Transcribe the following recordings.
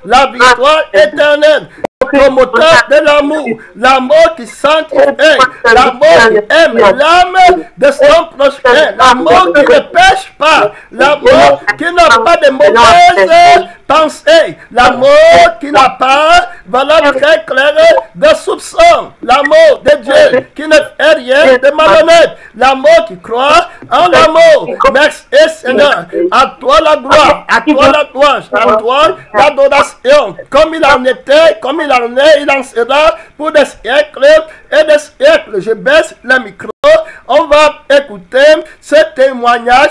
la victoire éternelle, promoteur de l'amour, l'amour qui sanctifie, l'amour qui aime l'âme de son prochain, l'amour qui ne pêche pas, l'amour qui n'a pas de mauvaises pensées, l'amour qui n'a pas, voilà très clair, de soupçons, l'amour de Dieu qui ne fait rien de malhonnête, l'amour qui croit en l'amour. Merci Seigneur, à toi la gloire, à toi la louange, à toi l'adoration, comme il en était, comme il en est, il en sera pour des siècles et des siècles. Je baisse le micro, on va écouter ce témoignage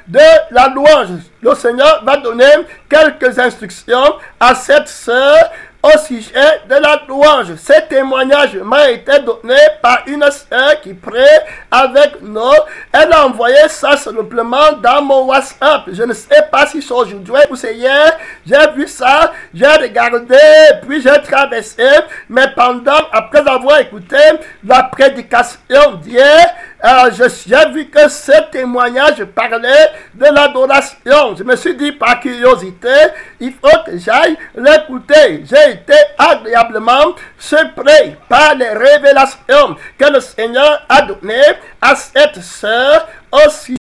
de la louange. Le Seigneur va donner quelques instructions à cette sœur au sujet de la louange. Ce témoignage m'a été donné par une sœur qui prie avec nous. Elle a envoyé ça simplement dans mon WhatsApp. Je ne sais pas si c'est aujourd'hui ou c'est hier. J'ai vu ça, j'ai regardé, puis j'ai traversé. Mais après avoir écouté la prédication d'hier, j'ai vu que ce témoignage parlait de l'adoration. Je me suis dit par curiosité, il faut que j'aille l'écouter. J'ai été agréablement surpris par les révélations que le Seigneur a données à cette sœur au sujet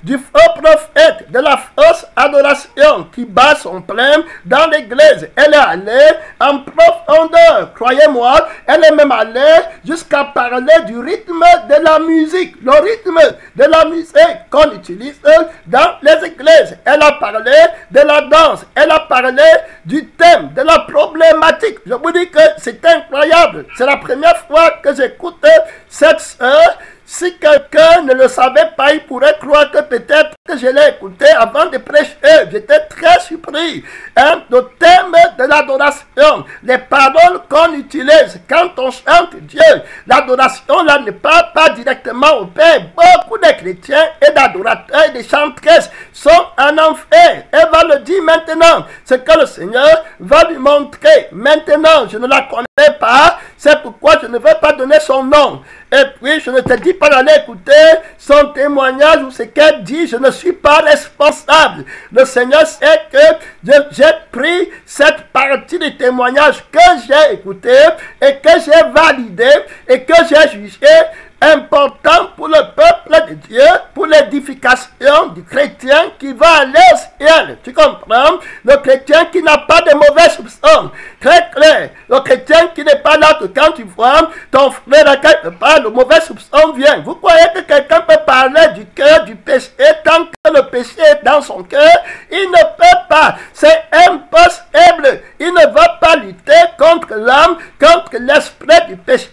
du faux prophète, de la fausse adoration qui bat son plein dans l'église. Elle est allée en profondeur, croyez-moi, elle est même allée jusqu'à parler du rythme de la musique, le rythme de la musique qu'on utilise dans les églises. Elle a parlé de la danse, elle a parlé du thème, de la problématique. Je vous dis que c'est incroyable. C'est la première fois que j'écoute cette sœur. Si quelqu'un ne le savait pas, il pourrait croire que peut-être que je l'ai écouté avant de prêcher. J'étais très surpris. Le thème de l'adoration, les paroles qu'on utilise quand on chante Dieu. L'adoration là ne parle pas directement au Père. Beaucoup de chrétiens et d'adorateurs et de chantresses sont en enfer. Elle va le dire maintenant. Ce que le Seigneur va lui montrer. Maintenant, je ne la connais pas. C'est pourquoi je ne vais pas donner son nom. Et puis, je ne te dis pas d'aller écouter son témoignage ou ce qu'elle dit. Je ne suis pas responsable. Le Seigneur sait que j'ai pris cette partie du témoignage que j'ai écouté et que j'ai validé et que j'ai jugé important pour le peuple de Dieu, pour l'édification du chrétien qui va aller au ciel. Tu comprends? Le chrétien qui n'a pas de mauvais soupçons. Très clair. Le chrétien qui n'est pas là que quand tu vois ton frère à quelque part, le mauvais soupçon vient. Vous croyez que quelqu'un peut parler du cœur, du péché, tant que le péché est dans son cœur? Il ne peut pas. C'est impossible. Il ne va pas lutter contre l'âme, contre l'esprit du péché.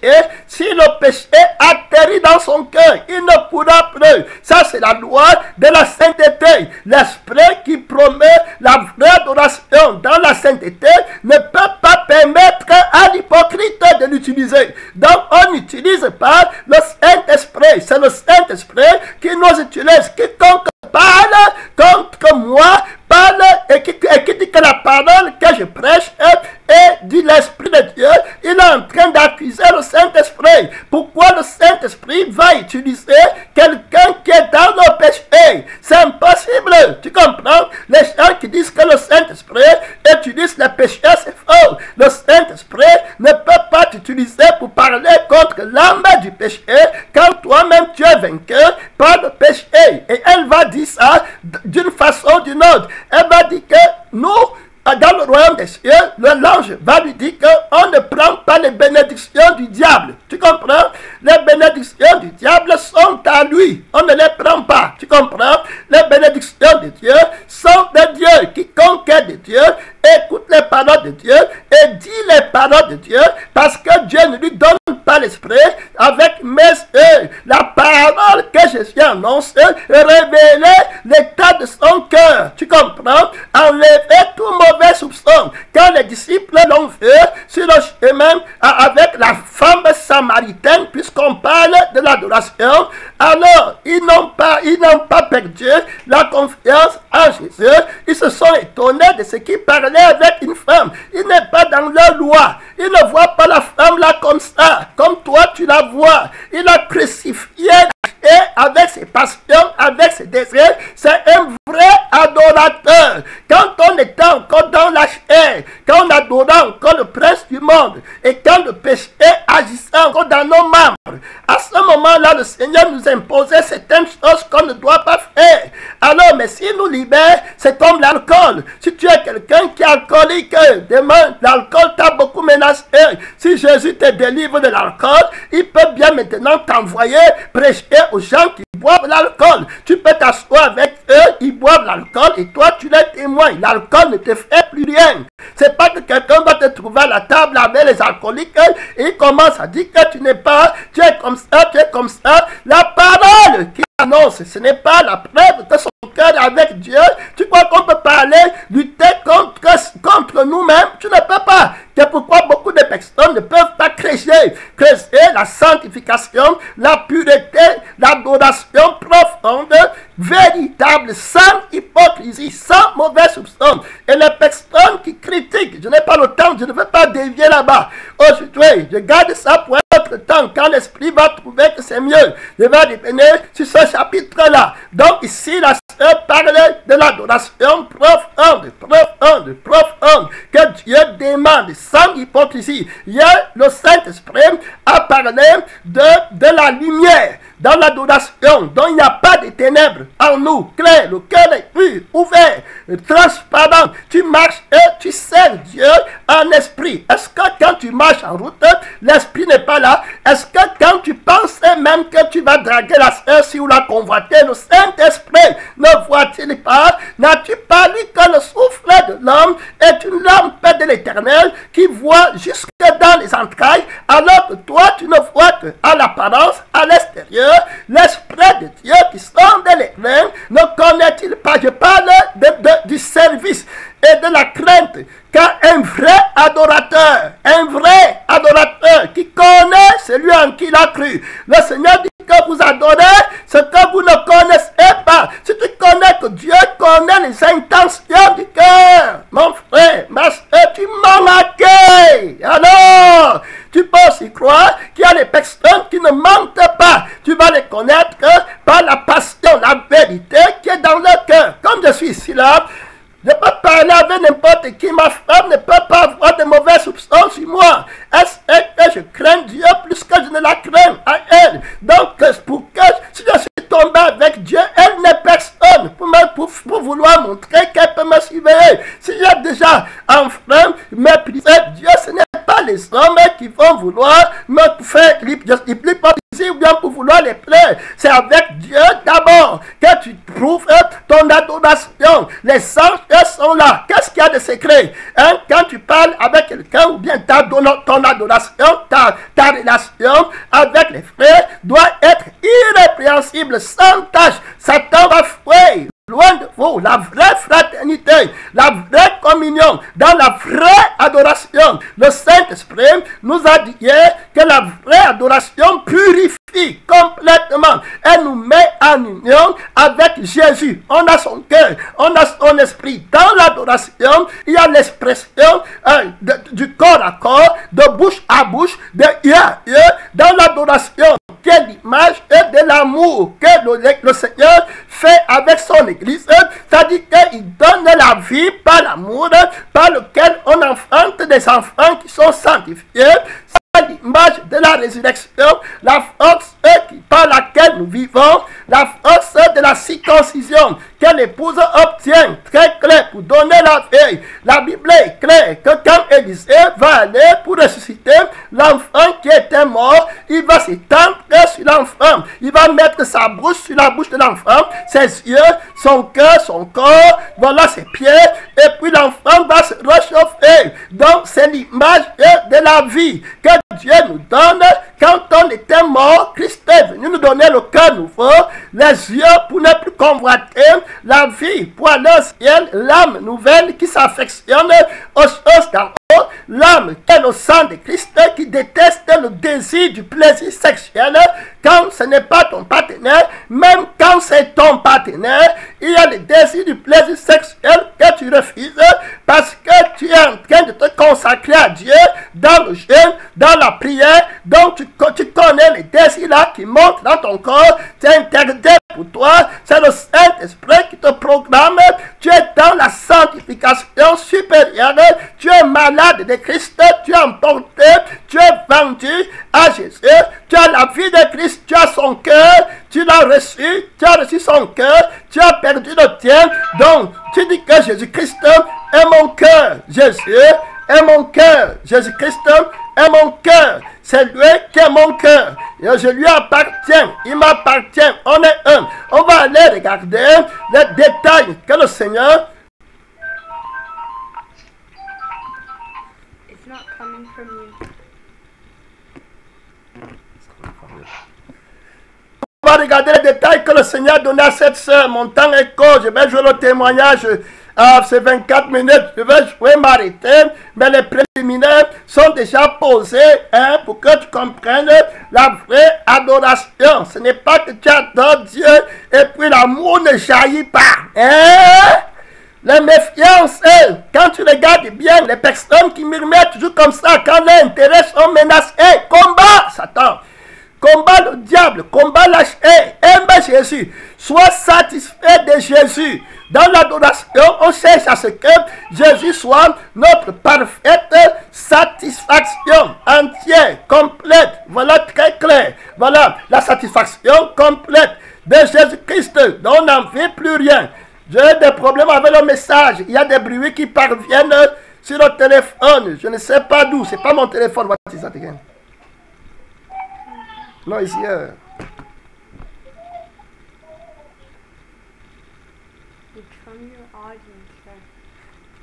Si le péché atterrit dans son cœur, il ne pourra plus. Ça, c'est la loi de la sainteté. L'esprit qui promet la vraie adoration dans la sainteté ne peut pas permettre à l'hypocrite de l'utiliser. Donc, on n'utilise pas le Saint-Esprit. C'est le Saint-Esprit qui nous utilise. Quiconque parle contre moi, parle et qui dit que la parole que je prêche est de l'Esprit de Dieu, il est en train d'accuser le Saint-Esprit. Pourquoi le Saint-Esprit va utiliser quelqu'un qui est dans le péché? C'est impossible. Tu comprends? Les gens qui disent que le Saint-Esprit utilise le péché, c'est faux. Le Saint-Esprit ne peut pas t'utiliser pour parler contre l'âme du péché quand toi-même tu es vaincu par le péché. Et elle va dire ça d'une façon ou d'une autre. Elle va dire que nous, dans le royaume des cieux, l'ange va lui dire qu'on ne prend pas les bénédictions du diable. Tu comprends? Les bénédictions du diable sont à lui. On ne les prend pas. Tu comprends? Les bénédictions de Dieu sont de Dieu. Quiconque est de Dieu écoute les paroles de Dieu et dit les paroles de Dieu parce que Dieu ne lui donne pas l'esprit avec mes yeux. La parole que je suis annoncée révélait l'état de son cœur. Tu comprends? Enlever tout mauvais soupçon. Quand les disciples l'ont vu sur le chemin avec la femme samaritaine, puisqu'on parle de l'adoration, alors ils n'ont pas perdu la confiance en Jésus. Ils se sont étonnés de ce qu'il parlait avec une femme. Il n'est pas dans leur loi. Il ne voit pas la femme là comme ça, comme toi tu la vois. Il a crucifié et avec ses passions, avec ses désirs. C'est un vrai adorateur. Quand on était encore dans la chair, quand on adorait encore le prince du monde, et quand le péché agissait encore dans nos membres, à ce moment-là, le Seigneur nous imposait certaines choses qu'on ne doit pas faire. Alors, mais s'il nous libère, c'est comme l'alcool. Si tu es quelqu'un qui est alcoolique, demain, l'alcool t'a beaucoup menacé. Si Jésus te délivre de l'alcool, il peut bien maintenant t'envoyer prêcher aux gens qui boivent l'alcool. Tu peux t'asseoir avec eux, ils boivent l'alcool et toi tu les témoins. L'alcool ne te fait plus rien. C'est pas que quelqu'un va te trouver à la table avec les alcooliques et il commence à dire que tu n'es pas, tu es comme ça, tu es comme ça. La parole qui annonce, ce n'est pas la preuve que son cœur est avec Dieu. Tu crois qu'on peut parler, lutter contre nous-mêmes? Tu ne peux pas. C'est pourquoi beaucoup de personnes ne peuvent pas creuser la sanctification, la pureté, l'adoration profonde, véritable, sans hypocrisie, sans mauvais soupçon. Et les personnes qui critiquent, je n'ai pas le temps, je ne veux pas dévier là-bas. Aujourd'hui, je garde ça pour un autre temps, quand l'esprit va trouver que c'est mieux. Je vais revenir sur ce chapitre-là. Donc ici, la sœur parlait de l'adoration profonde, que Dieu demande sans hypocrisie. Hier, le Saint-Esprit a parlé de la lumière dans l'adoration, dont il n'y a pas de ténèbres en nous, clair, le cœur est pur, ouvert, transparent. Tu marches et tu sers Dieu en esprit. Est-ce que quand tu marches en route, l'esprit n'est pas là? Est-ce que quand tu pensais même que tu vas draguer la sœur si ou la convoiter, le Saint-Esprit ne voit-il pas? N'as-tu pas lu que le souffle de l'homme est une lampe de l'Éternel qui voit jusque dans les entrailles, alors que toi tu ne vois que à l'apparence, à l'extérieur? L'Esprit de Dieu qui sonde les reins ne connaît-il pas? Je parle du service et de la crainte qu'un vrai adorateur qui connaît celui en qui il a cru. Le Seigneur dit que vous adorez ce que vous ne connaissez pas. Si tu connais que Dieu connaît les intentions du cœur, mon frère, ma soeur, tu m'as marqué. Alors, tu peux aussi croire qu'il y a des personnes qui ne mentent pas. Tu vas les connaître par la passion, la vérité qui est dans leur cœur. Comme je suis ici là, je peux parler avec n'importe qui. Ma femme ne peut pas avoir de mauvais soupçons sur moi. Est-ce que je crains Dieu plus que je ne la crains à elle? Donc, pour que si je suis tombé avec Dieu, elle n'est personne pour vouloir montrer qu'elle peut me surveiller. Si j'ai déjà enfreint, méprisé Dieu, ce n'est pas les hommes qui vont vouloir me faire l'hypocrisie ou bien pour vouloir les plaire. C'est avec Dieu d'abord que tu prouves ton adoration. Les anges sont là. Qu'est-ce qu'il y a de secret? Quand tu parles avec quelqu'un ou bien ton adoration, ta relation avec les frères doit être irrépréhensible, sans tâche. Satan va fuir loin de vous, la vraie fraternité, la vraie communion, dans la vraie adoration. Le Saint-Esprit nous a dit hier que la vraie adoration purifie complètement. Elle nous met en union avec Jésus. On a son cœur, on a son esprit. Dans l'adoration, il y a l'expression du corps à corps, de bouche à bouche, de yeux à yeux. Dans l'adoration, qui est l'image de l'amour que le Seigneur fait avec son Église, c'est-à-dire qu'il donne la vie par l'amour, par lequel on enfante des enfants qui sont sanctifiés. C'est l'image de la résurrection, la force par laquelle nous vivons, la force de la circoncision que l'épouse obtient, très clair, pour donner la vie. La Bible est claire que quand Élisée va aller pour ressusciter l'enfant qui était mort, il va s'étendre sur l'enfant. Il va mettre sa bouche sur la bouche de l'enfant, ses yeux, son cœur, son corps, voilà ses pieds, et puis l'enfant va se réchauffer. Donc c'est l'image de la vie que Dieu nous donne. Quand on était mort, Christ est venu nous donner le cœur nouveau, les yeux pour ne plus convoiter, la vie pour aller au ciel, l'âme nouvelle qui s'affectionne aux choses d'en haut, l'âme qui est le sang de Christ, qui déteste le désir du plaisir sexuel quand ce n'est pas ton partenaire, même quand c'est ton partenaire, il y a le désir du plaisir sexuel que tu refuses parce que tu es en train de te consacrer à Dieu dans le jeûne, dans la prière, donc tu connais les désirs là qui montent dans ton corps, c'est interdit pour toi, c'est le Saint-Esprit qui te programme, tu es dans la sanctification supérieure, tu es malade de Christ, tu es emporté, tu es vendu à Jésus, tu as la vie de Christ, tu as son cœur, tu l'as reçu, tu as reçu son cœur, tu as perdu le tien, donc tu dis que Jésus-Christ est mon cœur, Jésus est mon cœur, Jésus-Christ est mon cœur, c'est lui qui est mon cœur, et je lui appartiens, il m'appartient, on est un. On va aller regarder les détails que le Seigneur On va regarder les détails que le Seigneur a donné à cette sœur. Mon temps est court, je vais jouer le témoignage. C'est 24 minutes, je vais m'arrêter, mais les préliminaires sont déjà posés pour que tu comprennes la vraie adoration. Ce n'est pas que tu adores Dieu et puis l'amour ne jaillit pas. Les méfiances, quand tu regardes bien, les personnes qui murmurent toujours comme ça, quand leurs intérêts sont menacés, combat Satan. Combat le diable, combat la chair, aime Jésus, sois satisfait de Jésus. Dans l'adoration, on cherche à ce que Jésus soit notre parfaite satisfaction entière, complète. Voilà, très clair. Voilà, la satisfaction complète de Jésus-Christ. Donc on n'en veut plus rien. J'ai des problèmes avec le message. Il y a des bruits qui parviennent sur le téléphone. Je ne sais pas d'où. C'est pas mon téléphone. What is that again? No, it's here.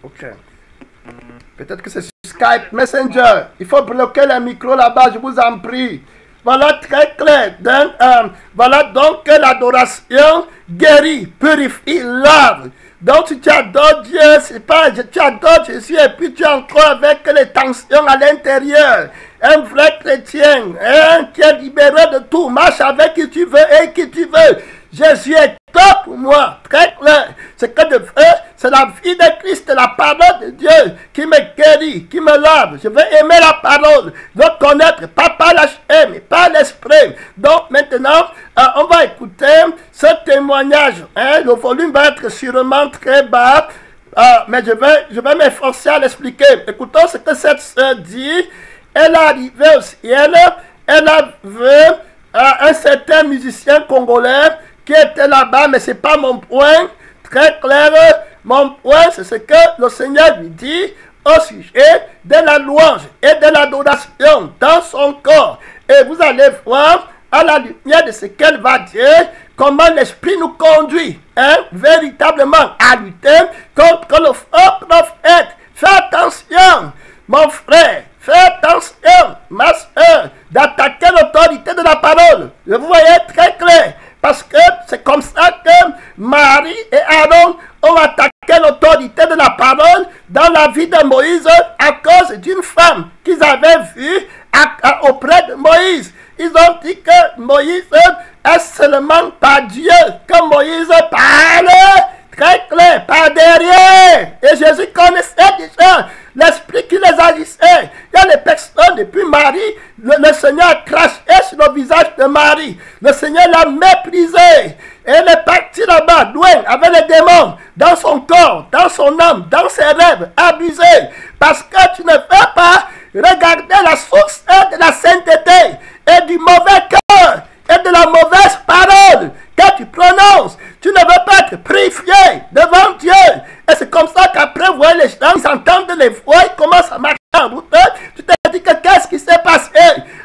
Ok. Peut-être que c'est sur Skype Messenger. Il faut bloquer le micro là-bas, je vous en prie. Voilà, très clair. Donc, voilà donc que l'adoration guérit, purifie, lave. Donc, si tu adores Dieu, c'est pas, tu adores Jésus et puis tu es encore avec les tensions à l'intérieur. Un vrai chrétien, qui est libéré de tout, marche avec qui tu veux et qui tu veux. Jésus est top pour moi, très clair. Ce que je veux, c'est la vie de Christ, la parole de Dieu qui me guérit, qui me lave. Je veux aimer la parole, je veux connaître, pas par la chair, mais par l'esprit. Donc maintenant, on va écouter ce témoignage. Le volume va être sûrement très bas, mais je vais m'efforcer à l'expliquer. Écoutons ce que cette sœur dit. Elle est arrivée au ciel, elle a vu un certain musicien congolais qui était là-bas, mais ce n'est pas mon point. Très clair, mon point, c'est ce que le Seigneur lui dit au sujet de la louange et de l'adoration dans son corps. Et vous allez voir, à la lumière de ce qu'elle va dire, comment l'Esprit nous conduit, véritablement à lutter contre le faux prophète. Fais attention, mon frère. Fais attention, ma soeur, d'attaquer l'autorité de la parole. Vous voyez très clair. Parce que c'est comme ça que Marie et Aaron ont attaqué l'autorité de la parole dans la vie de Moïse à cause d'une femme qu'ils avaient vue auprès de Moïse. Ils ont dit que Moïse est seulement par Dieu, que Moïse parle très clair, par derrière. Et Jésus connaissait déjà l'esprit qui les agissait. Il y a les personnes depuis Marie, le Seigneur a craché sur le visage de Marie. Le Seigneur l'a méprisé. Et elle est partie là-bas, loin, avec les démons, dans son corps, dans son âme, dans ses rêves, abusée. Parce que tu ne veux pas regarder la source de la sainteté et du mauvais cœur et de la mauvaise parole que tu prononces. Tu ne veux pas être purifié devant Dieu. Et c'est comme ça qu'après, vous voyez les gens, ils entendent les voix, ils commencent à marcher en route. Tu te dis que qu'est-ce qui s'est passé?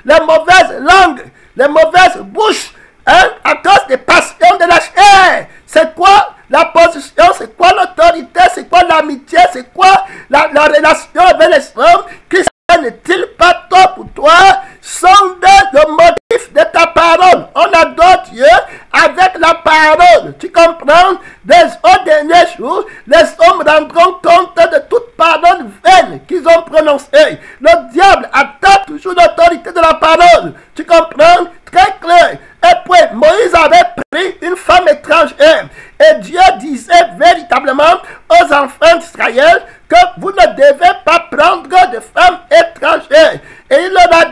Les mauvaises langues, les mauvaises bouches, à cause des passions de la chair. C'est quoi la position? C'est quoi l'autorité? C'est quoi l'amitié? C'est quoi la relation avec les hommes? Christ n'est-il pas top pour toi? Sonde le motif de ta parole. On adore Dieu avec la parole. Tu comprends? Au dernier jour, les hommes rendront compte de toute parole vaine qu'ils ont prononcée. Le diable attaque toujours l'autorité de la parole. Tu comprends? Très clair. Et puis, Moïse avait pris une femme étrangère. Et Dieu disait véritablement aux enfants d'Israël que vous ne devez pas prendre de femmes étrangères. Et il leur a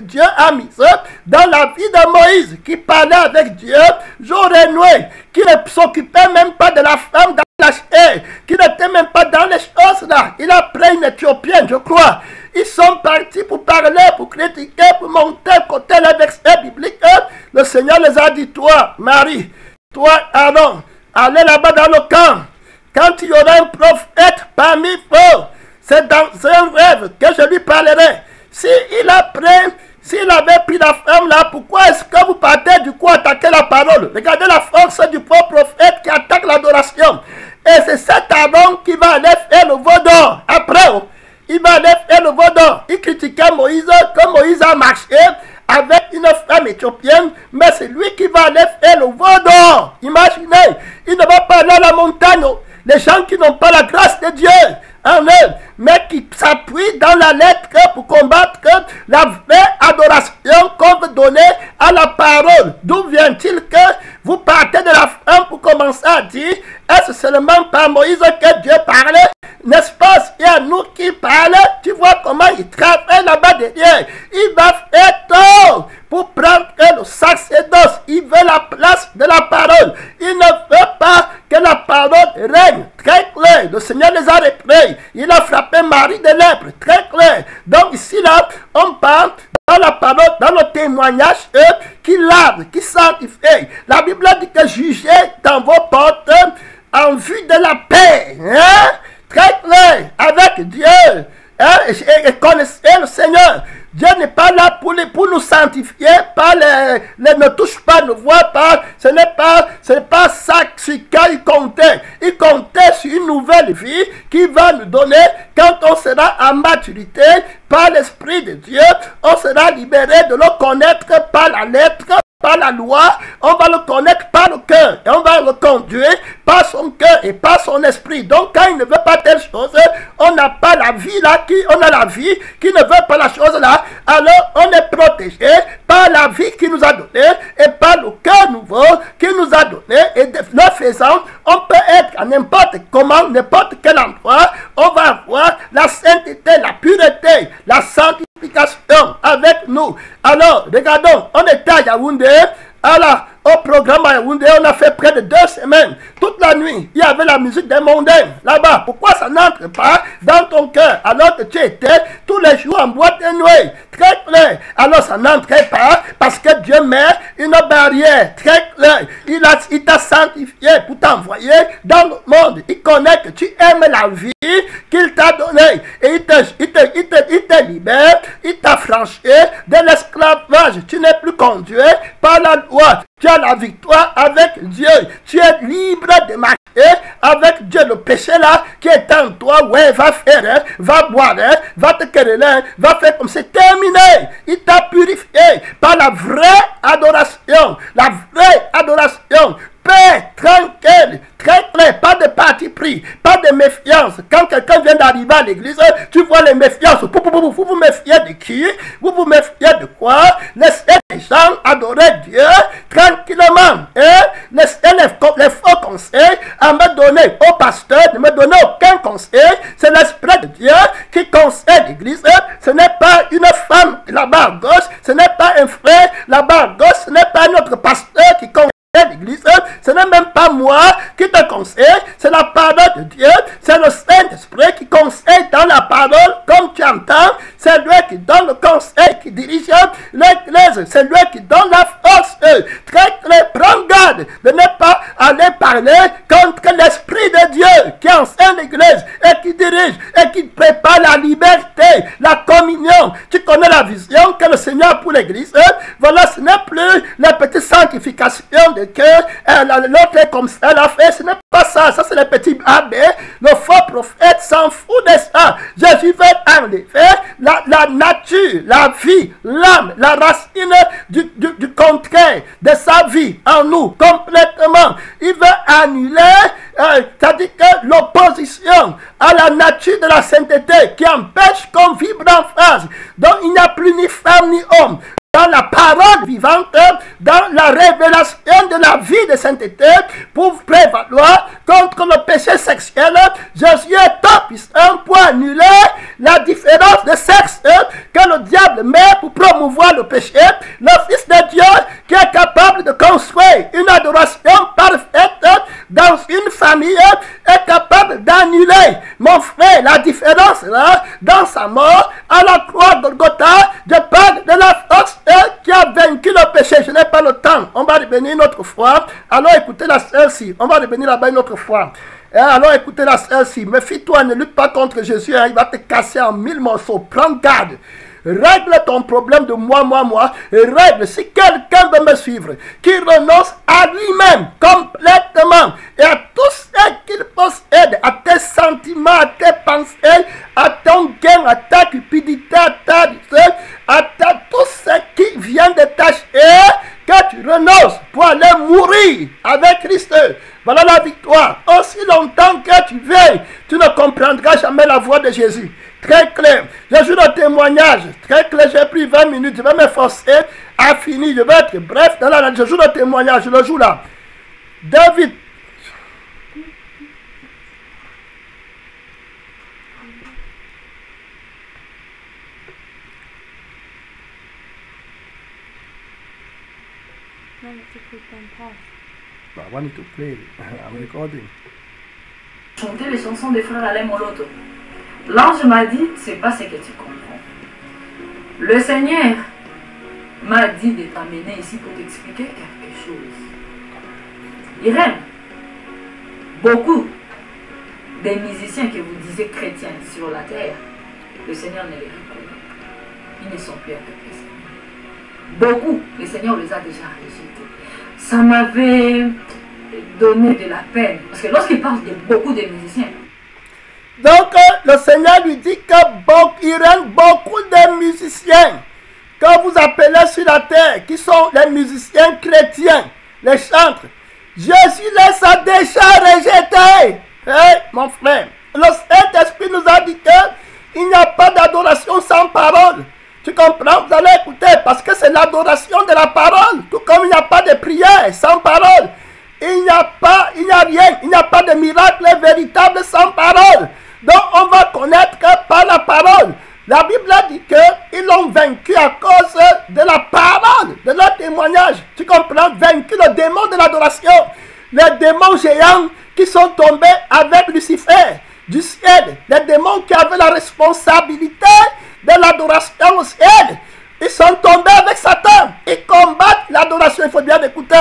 Dieu a mis dans la vie de Moïse, qui parlait avec Dieu jour et nuit, qui ne s'occupait même pas de la femme dans la chair, qui n'était même pas dans les choses là. Il a pris une Éthiopienne, je crois. Ils sont partis pour parler, pour critiquer, pour monter côté les versets bibliques. Le Seigneur les a dit, toi, Marie, toi, Aaron, allez là-bas dans le camp. Quand il y aura un prophète parmi vous, c'est dans un rêve que je lui parlerai. S'il avait pris la femme là, pourquoi est-ce que vous partez du coup attaquer la parole? Regardez la force du faux prophète qui attaque l'adoration. Et c'est cet Aaron qui va aller faire le vaudor. Après, il va aller faire le vaudor. Il critiquait Moïse, comme Moïse a marché avec une femme éthiopienne, mais c'est lui qui va aller faire le vaudor. Imaginez, il ne va pas aller à la montagne. Les gens qui n'ont pas la grâce de Dieu en eux, mais qui s'appuient dans la lettre pour combattre la vraie adoration qu'on veut donner à la parole. D'où vient-il que vous partez de la femme pour commencer à dire, est-ce seulement par Moïse que Dieu parlait? N'est-ce pas? Il y a nous qui parlons. Tu vois comment il travaille là-bas derrière. Il va faire tort pour prendre le sacerdoce. Il veut la place de la parole. Il ne veut pas que la parole règne. Très clair. Le Seigneur les a repris. Il a frappé Marie de lèpre. Très clair. Donc ici là, on parle dans la parole, dans le témoignage, qui lave, qui sanctifie. La Bible dit que jugez dans vos portes en vue de la paix. Hein? Très clair, avec Dieu, hein, et connaissez le Seigneur. Dieu n'est pas là pour nous sanctifier, ne touche pas, ne voit pas. Ce n'est pas ça sur quoi il comptait. Il comptait sur une nouvelle vie qui va nous donner quand on sera en maturité par l'Esprit de Dieu. On sera libéré de le connaître par la lettre, par la loi. On va le connaître par le cœur et on va le conduire par son cœur et par son esprit. Donc quand il ne veut pas telle chose, on n'a pas la vie là, on a la vie qui ne veut pas la chose là. Alors on est protégé par la vie qu'il nous a donnée et par le cœur nouveau qu'il nous a donné. Et de le faisant, on peut être à n'importe comment, n'importe quel endroit. On va avoir la sainteté, la pureté, la sanctification avec nous. Alors, regardons, on était à Yaoundé, au programme à Yaoundé, on a fait près de 2 semaines. Toute la nuit, il y avait la musique des mondains là-bas. Pourquoi ça n'entre pas dans ton cœur alors que tu étais tous les jours en boîte de nuit? Très clair. Alors ça n'entrait pas parce que Dieu met une barrière. Très clair. Il t'a sanctifié pour t'envoyer dans le monde. Il connaît que tu aimes la vie qu'il t'a donnée. Et il te libère. Il t'a franchi de l'esclavage. Tu n'es plus conduit par la loi. Tu as la victoire avec Dieu. Tu es libre de marcher avec Dieu. Le péché là qui est en toi, ouais, va faire, va boire, va te quereller, va faire comme c'est terminé. Il t'a purifié par la vraie adoration. La vraie adoration. Paix, tranquille, très clair, pas de parti pris, pas de méfiance. Quand quelqu'un vient d'arriver à l'église, tu vois les méfiances. Vous vous méfiez de qui? Vous vous méfiez de quoi? Laissez les gens adorer Dieu tranquillement. Laissez les faux conseils à me donner au pasteur, ne me donner aucun conseil. C'est l'Esprit de Dieu qui conseille l'église. Ce n'est pas une femme là-bas à gauche, ce n'est pas un frère là-bas à gauche, ce n'est pas notre pasteur qui conseille l'église, ce n'est même pas moi qui te conseille, c'est la parole de Dieu, c'est le Saint-Esprit qui conseille dans la parole, comme tu entends, c'est lui qui donne le conseil, qui dirige l'église, c'est lui qui donne la force. Très clair, prends garde de ne pas aller parler contre l'Esprit de Dieu qui enseigne l'église et qui dirige et qui prépare la liberté, la communion. Tu connais la vision que le Seigneur a pour l'église. Voilà, ce n'est plus la petite sanctification de cœur, l'autre est comme ça, l'a fait, ce n'est pas ça, ça c'est le petit abbé. Le faux prophète s'en fout de ça. Jésus veut enlever la nature, la vie, l'âme, la racine du contraire de sa vie en nous, complètement. Il veut annuler, c'est-à-dire que l'opposition à la nature de la sainteté qui empêche qu'on vibre en phase. Donc il n'y a plus ni femme ni homme. dans la parole vivante, dans la révélation de la vie de sainteté, pour prévaloir contre le péché sexuel. Jésus est top puissant pour annuler la différence de sexe que le diable met pour promouvoir le péché. Le Fils de Dieu qui est capable de construire une adoration parfaite dans une famille est capable d'annuler, mon frère, la différence là, dans sa mort à la croix de Golgotha. Je parle de la force qui a vaincu le péché. Je n'ai pas le temps. On va revenir une autre fois. Alors écoutez la sœur-ci. On va revenir là-bas une autre fois. Alors écoutez la sœur-ci. Méfie-toi, ne lutte pas contre Jésus. Hein, il va te casser en 1000 morceaux. Prends garde. Règle ton problème de moi. Et règle, si quelqu'un veut me suivre, qui renonce à lui-même complètement et à tout ce qu'il possède, à tes sentiments, à tes pensées, à ton gain, à ta cupidité, à tout ce qui vient de tâcher, que tu renonces pour aller mourir avec Christ. Voilà la victoire. Aussi longtemps que tu veilles, tu ne comprendras jamais la voix de Jésus. Très clair. Je joue le témoignage. Très clair. J'ai pris 20 minutes. Je vais m'efforcer à finir. Je vais être bref. Je joue le témoignage. Je le joue là. David. I want to play. I'm recording. Chanter les chansons des frères Alain Moloto. L'ange m'a dit, c'est pas ce que tu comprends. Le Seigneur m'a dit de t'amener ici pour t'expliquer quelque chose. Irène, beaucoup des musiciens que vous disiez chrétiens sur la terre, le Seigneur ne les reconnaît. Ils ne sont plus avec le Seigneur. Beaucoup, le Seigneur les a déjà rejetés. Ça m'avait donné de la peine. Parce que lorsqu'il parle de beaucoup de musiciens, donc, le Seigneur lui dit qu'il règne beaucoup de musiciens que vous appelez sur la terre, qui sont les musiciens chrétiens, les chantres. Jésus les a déjà rejetés. Hey, mon frère, le Saint-Esprit nous a dit qu'il n'y a pas d'adoration sans parole. Tu comprends? Vous allez écouter, parce que c'est l'adoration de la parole. Tout comme il n'y a pas de prière sans parole. Il n'y a rien, il n'y a pas de miracle véritable sans parole. Donc on va connaître que par la parole. La Bible dit qu'ils l'ont vaincu à cause de la parole, de leur témoignage. Tu comprends? Vaincu le démon de l'adoration. Les démons géants qui sont tombés avec Lucifer du ciel. Les démons qui avaient la responsabilité de l'adoration au ciel. Ils sont tombés avec Satan. Ils combattent l'adoration. Il faut bien écouter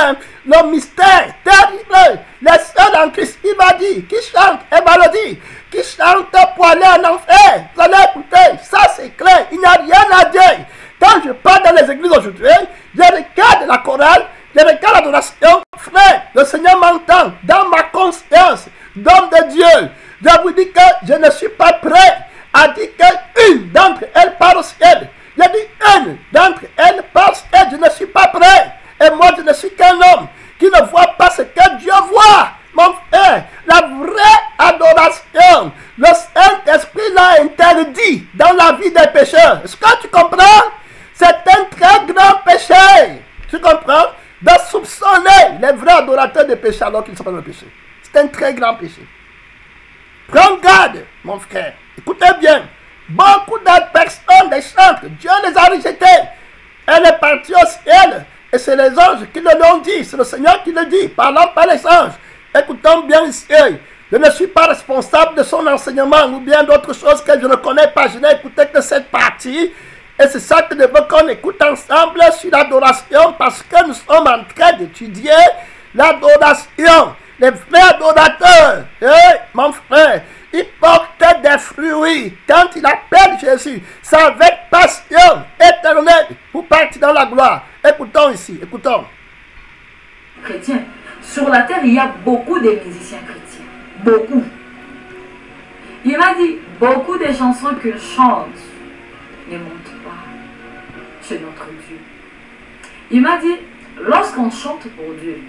le mystère terrible. Les seuls en Christ, il va dire, qui chantent, et va le dire, qui chantent pour aller en enfer. Vous allez écouter, ça c'est clair. Il n'y a rien à dire. Quand je parle dans les églises aujourd'hui, je regarde la chorale, je regarde l'adoration. Frère, le Seigneur m'entend dans ma conscience d'homme de Dieu. Je vous dis que je ne suis pas prêt à dire qu'une d'entre elles part au ciel. Je dis une d'entre elles parce que je ne suis pas prêt. Et moi, je ne suis qu'un homme qui ne voit pas ce que Dieu voit. Mon frère, la vraie adoration, le Saint-Esprit l'a interdit dans la vie des pécheurs. Est-ce que tu comprends? C'est un très grand péché. Tu comprends? De soupçonner les vrais adorateurs des péchés alors qu'ils ne sont pas dans le péché. C'est un très grand péché. Prends garde, mon frère. Écoutez bien. Beaucoup de personnes, des chantres, Dieu les a rejetés. Elle est partie au ciel. Et c'est les anges qui le l'ont dit. C'est le Seigneur qui le dit, parlant par les anges. Écoutons bien ici. Je ne suis pas responsable de son enseignement ou bien d'autres choses que je ne connais pas. Je n'ai écouté que cette partie. Et c'est ça que je veux qu'on écoute ensemble sur l'adoration parce que nous sommes en train d'étudier l'adoration. Les vrais adorateurs, mon frère, il portait des fruits. Quand il appelle Jésus, c'est avec passion éternelle pour partir dans la gloire. Écoutons ici, écoutons. Chrétiens, sur la terre, il y a beaucoup de musiciens chrétiens. Beaucoup. Il m'a dit, beaucoup de chansons qu'ils chantent ne montent pas chez notre Dieu. Il m'a dit, lorsqu'on chante pour Dieu,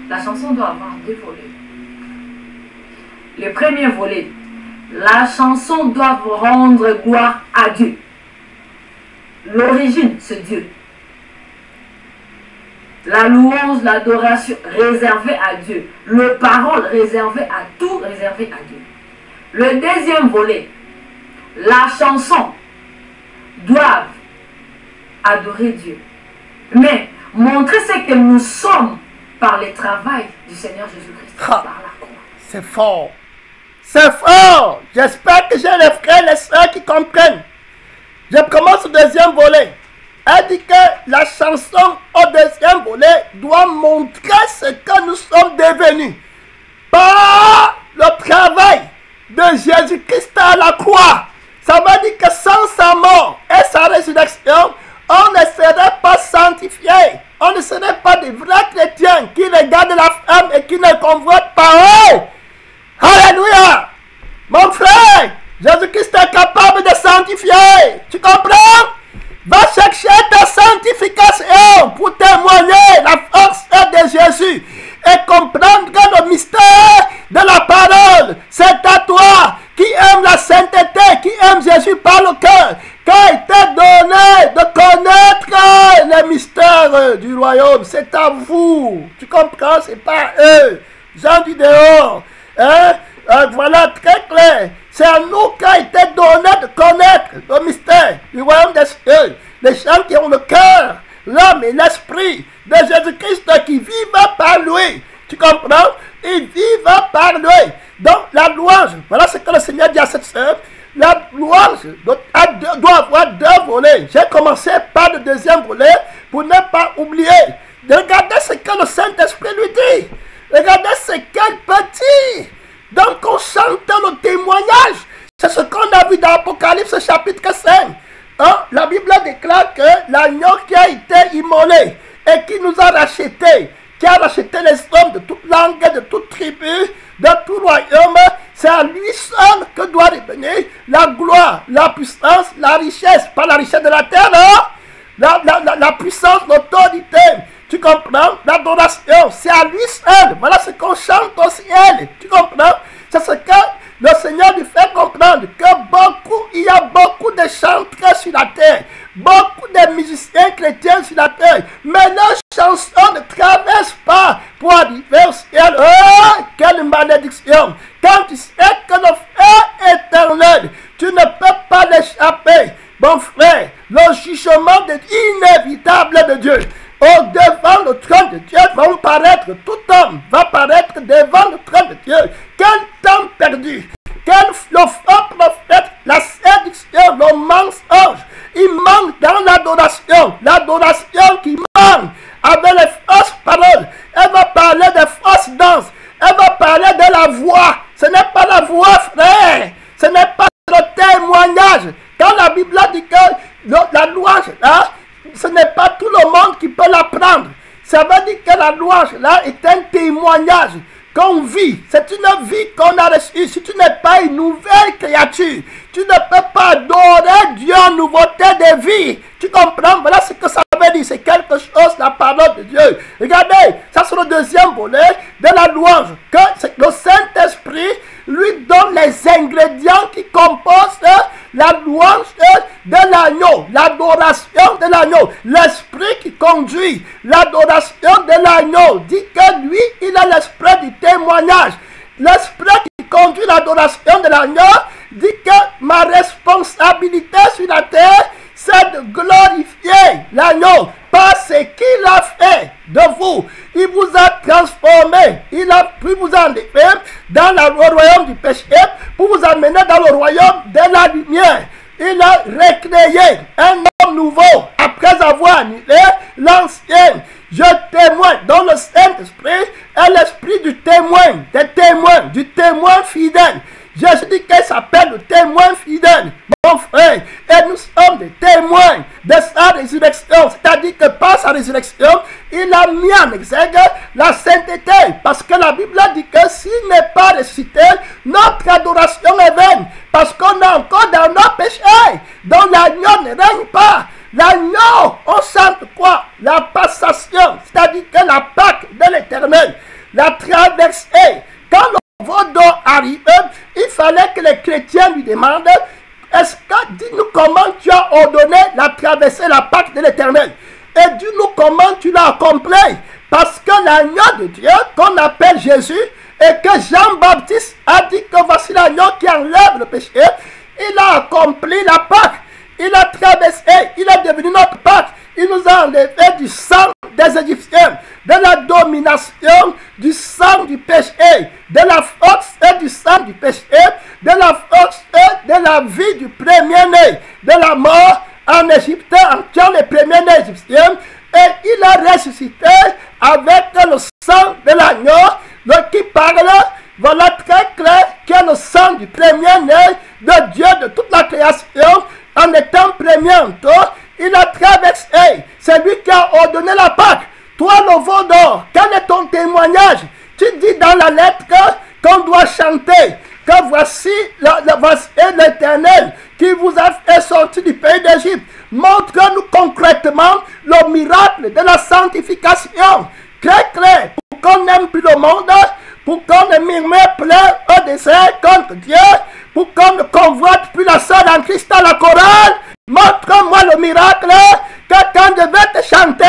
la chanson doit avoir deux volets. Le premier volet, la chanson doit rendre gloire à Dieu. L'origine, c'est Dieu. La louange, l'adoration réservée à Dieu. Le parole réservé à tout, réservé à Dieu. Le deuxième volet, la chanson doivent adorer Dieu. Mais montrer ce que nous sommes par le travail du Seigneur Jésus-Christ. Par la croix. C'est fort. C'est fort. J'espère que j'ai les frères et les sœurs qui comprennent. Je commence le deuxième volet. Elle dit que la chanson au deuxième volet doit montrer ce que nous sommes devenus par le travail de Jésus-Christ à la croix. Ça veut dire que sans sa mort et sa résurrection, on ne serait pas sanctifié. On ne serait pas des vrais chrétiens qui regardent la femme et qui ne convoitent pas eux. Alléluia. Mon frère, Jésus-Christ est capable de sanctifier. Tu comprends? Va chercher ta sanctification pour témoigner la force de Jésus et comprendre le mystère de la parole. C'est à toi qui aime la sainteté, qui aime Jésus par le cœur, qu'a été donné de connaître les mystères du royaume. C'est à vous. Tu comprends? C'est pas eux. Jean du dehors. Hein? Voilà, très clair. C'est à nous qu'a été donné de connaître le mystère du royaume des cieux. Les gens qui ont le cœur, l'âme et l'esprit de Jésus-Christ qui vivent par lui. Tu comprends? Ils vivent par lui. Donc la louange, voilà ce que le Seigneur dit à cette sœur. La louange doit avoir deux volets. J'ai commencé par le deuxième volet pour ne pas oublier. Regardez ce que le Saint-Esprit lui dit. Regardez ce qu'elle peut dire. Donc on chante le témoignage. C'est ce qu'on a vu dans Apocalypse chapitre 5. Hein? La Bible déclare que l'agneau qui a été immolé et qui nous a rachetés, qui a racheté les hommes de toute langue, de toute tribu, de tout royaume, c'est à lui seul que doit revenir la gloire, la puissance, la richesse, pas la richesse de la terre, hein? la puissance, l'autorité. Tu comprends? L'adoration, c'est à lui seul. Voilà ce qu'on chante au ciel. Tu comprends? C'est ce que le Seigneur lui fait comprendre que il y a beaucoup de chanteurs sur la terre, beaucoup de musiciens chrétiens sur la terre, mais leurs chansons ne traversent pas pour arriver au ciel. Oh, quelle malédiction! Quand tu sais que le feu éternel, tu ne peux pas l'échapper. Mon frère, le jugement inévitable de Dieu. Oh, devant le trône de Dieu vont paraître, tout homme va paraître devant le trône de Dieu. Quel temps perdu, quel le faux prophète, la séduction, le mensonge. Il manque dans l'adoration qui manque avec les fausses paroles. Elle va parler de fausses danses, elle va parler de la voix. Ce n'est pas la voix, frère, ce n'est pas le témoignage. Quand la Bible dit que la louange, là, ce n'est pas tout le monde qui peut l'apprendre. Ça veut dire que la louange là est un témoignage qu'on vit. C'est une vie qu'on a reçue. Si tu n'es pas une nouvelle créature, tu ne peux pas adorer Dieu en nouveauté de vie. Tu comprends? Voilà ce que ça veut dire. C'est quelque chose, la parole de Dieu. Regardez, ça c'est le deuxième volet de la louange. Que le Saint-Esprit lui donne les ingrédients qui composent la louange de l'agneau, l'adoration de l'agneau. L'esprit qui conduit l'adoration de l'agneau dit que lui, il a l'esprit du témoignage. L'esprit qui conduit l'adoration de l'agneau dit que ma responsabilité sur la terre, c'est de glorifier l'agneau par ce qu'il a fait de vous. Il vous a transformé, il a pu vous enlever dans le royaume du péché pour vous amener dans le royaume de la lumière. Il a recréé un homme nouveau après avoir annulé l'ancien. Je témoigne dans le Saint-Esprit et l'esprit du témoin, du témoin fidèle. Jésus dit qu'il s'appelle le témoin fidèle, mon frère. Et nous sommes des témoins de sa résurrection. C'est-à-dire que par sa résurrection, il a mis en exergue la sainteté. Parce que la Bible dit que s'il n'est pas ressuscité, notre adoration est vaine. Parce qu'on est encore dans nos péchés, dont l'agneau ne règne pas. L'agneau, on chante quoi? La passation, c'est-à-dire que la Pâque de l'Éternel, la traversée. Quand le Vaudon arrive, il fallait que les chrétiens lui demandent, est-ce que, dis-nous comment tu as ordonné la traversée, la Pâque de l'Éternel. Et dis-nous comment tu l'as accompli. Parce que l'agneau de Dieu, qu'on appelle Jésus, et que Jean-Baptiste a dit que voici l'agneau qui enlève le péché, il a accompli la Pâque. Il a traversé, il est devenu notre Pâque. Il nous a enlevé du sang des Égyptiens, de la domination, du sang du péché, de la force et du sang du péché, de la force et de la vie du premier-né, de la mort en Égypte, en tuant les premiers-nés égyptiens. Et il a ressuscité avec le sang de l'agneau, qui parle, voilà très clair, qui est le sang du premier-né de Dieu, de toute la création, en étant premier en tout. Il a traversé, c'est lui qui a ordonné la Pâque. Toi, le veau d'or, quel est ton témoignage? Tu dis dans la lettre qu'on doit chanter, que voici l'Éternel qui vous a fait sortir du pays d'Égypte. Montre-nous concrètement le miracle de la sanctification. Très clair, pour qu'on n'aime plus le monde, pour qu'on ne murmure plus au désert contre Dieu, pour qu'on ne convoite plus la sœur en Christ à la chorale. Montre-moi le miracle que quand je vais te chanter,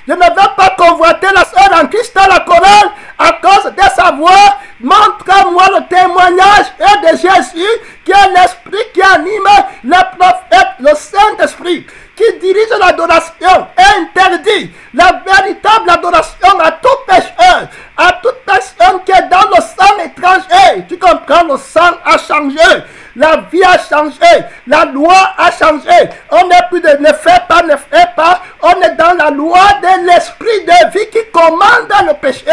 je ne vais pas convoiter la sœur en Christ à la chorale à cause de sa voix. Montre-moi le témoignage de Jésus qui est l'esprit qui anime les prophètes, le Saint-Esprit qui dirige l'adoration et interdit la véritable adoration à tout pécheur, à toute personne qui est dans le sang étranger. Tu comprends, le sang a changé. La vie a changé, la loi a changé. On n'est plus de ne fais pas. On est dans la loi de l'esprit de vie qui commande le péché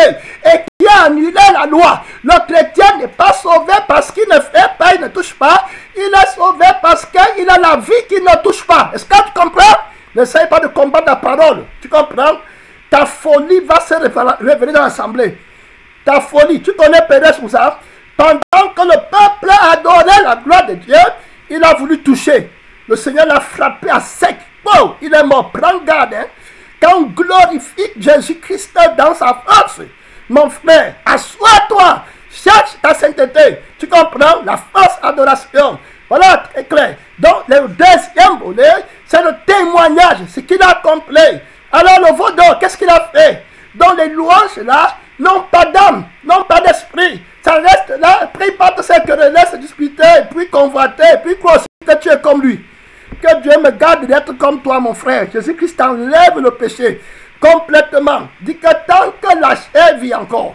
et qui a annulé la loi. Le chrétien n'est pas sauvé parce qu'il ne fait pas, il ne touche pas. Il est sauvé parce qu'il a la vie qui ne touche pas. Est-ce que tu comprends? N'essaye pas de combattre la parole. Tu comprends? Ta folie va se révéler dans l'assemblée. Ta folie. Tu connais Pérez pour ça? Pendant que le peuple a adoré la gloire de Dieu, il a voulu toucher. Le Seigneur l'a frappé à sec. Oh, il est mort. Prends garde. Hein. Quand on glorifie Jésus-Christ dans sa force, mon frère, assois-toi. Cherche ta sainteté. Tu comprends? La fausse adoration. Voilà, très clair. Donc, le deuxième volet, c'est le témoignage, ce qu'il a accompli. Alors, le veau d'or, qu'est-ce qu'il a fait? Dans les louanges, là, n'ont pas d'âme, n'ont pas d'esprit. Ça reste là, prie pas de se quereller, se disputer, et puis convoiter, et puis croire que tu es comme lui. Que Dieu me garde d'être comme toi, mon frère. Jésus-Christ enlève le péché complètement. Dit que tant que la chair vit encore,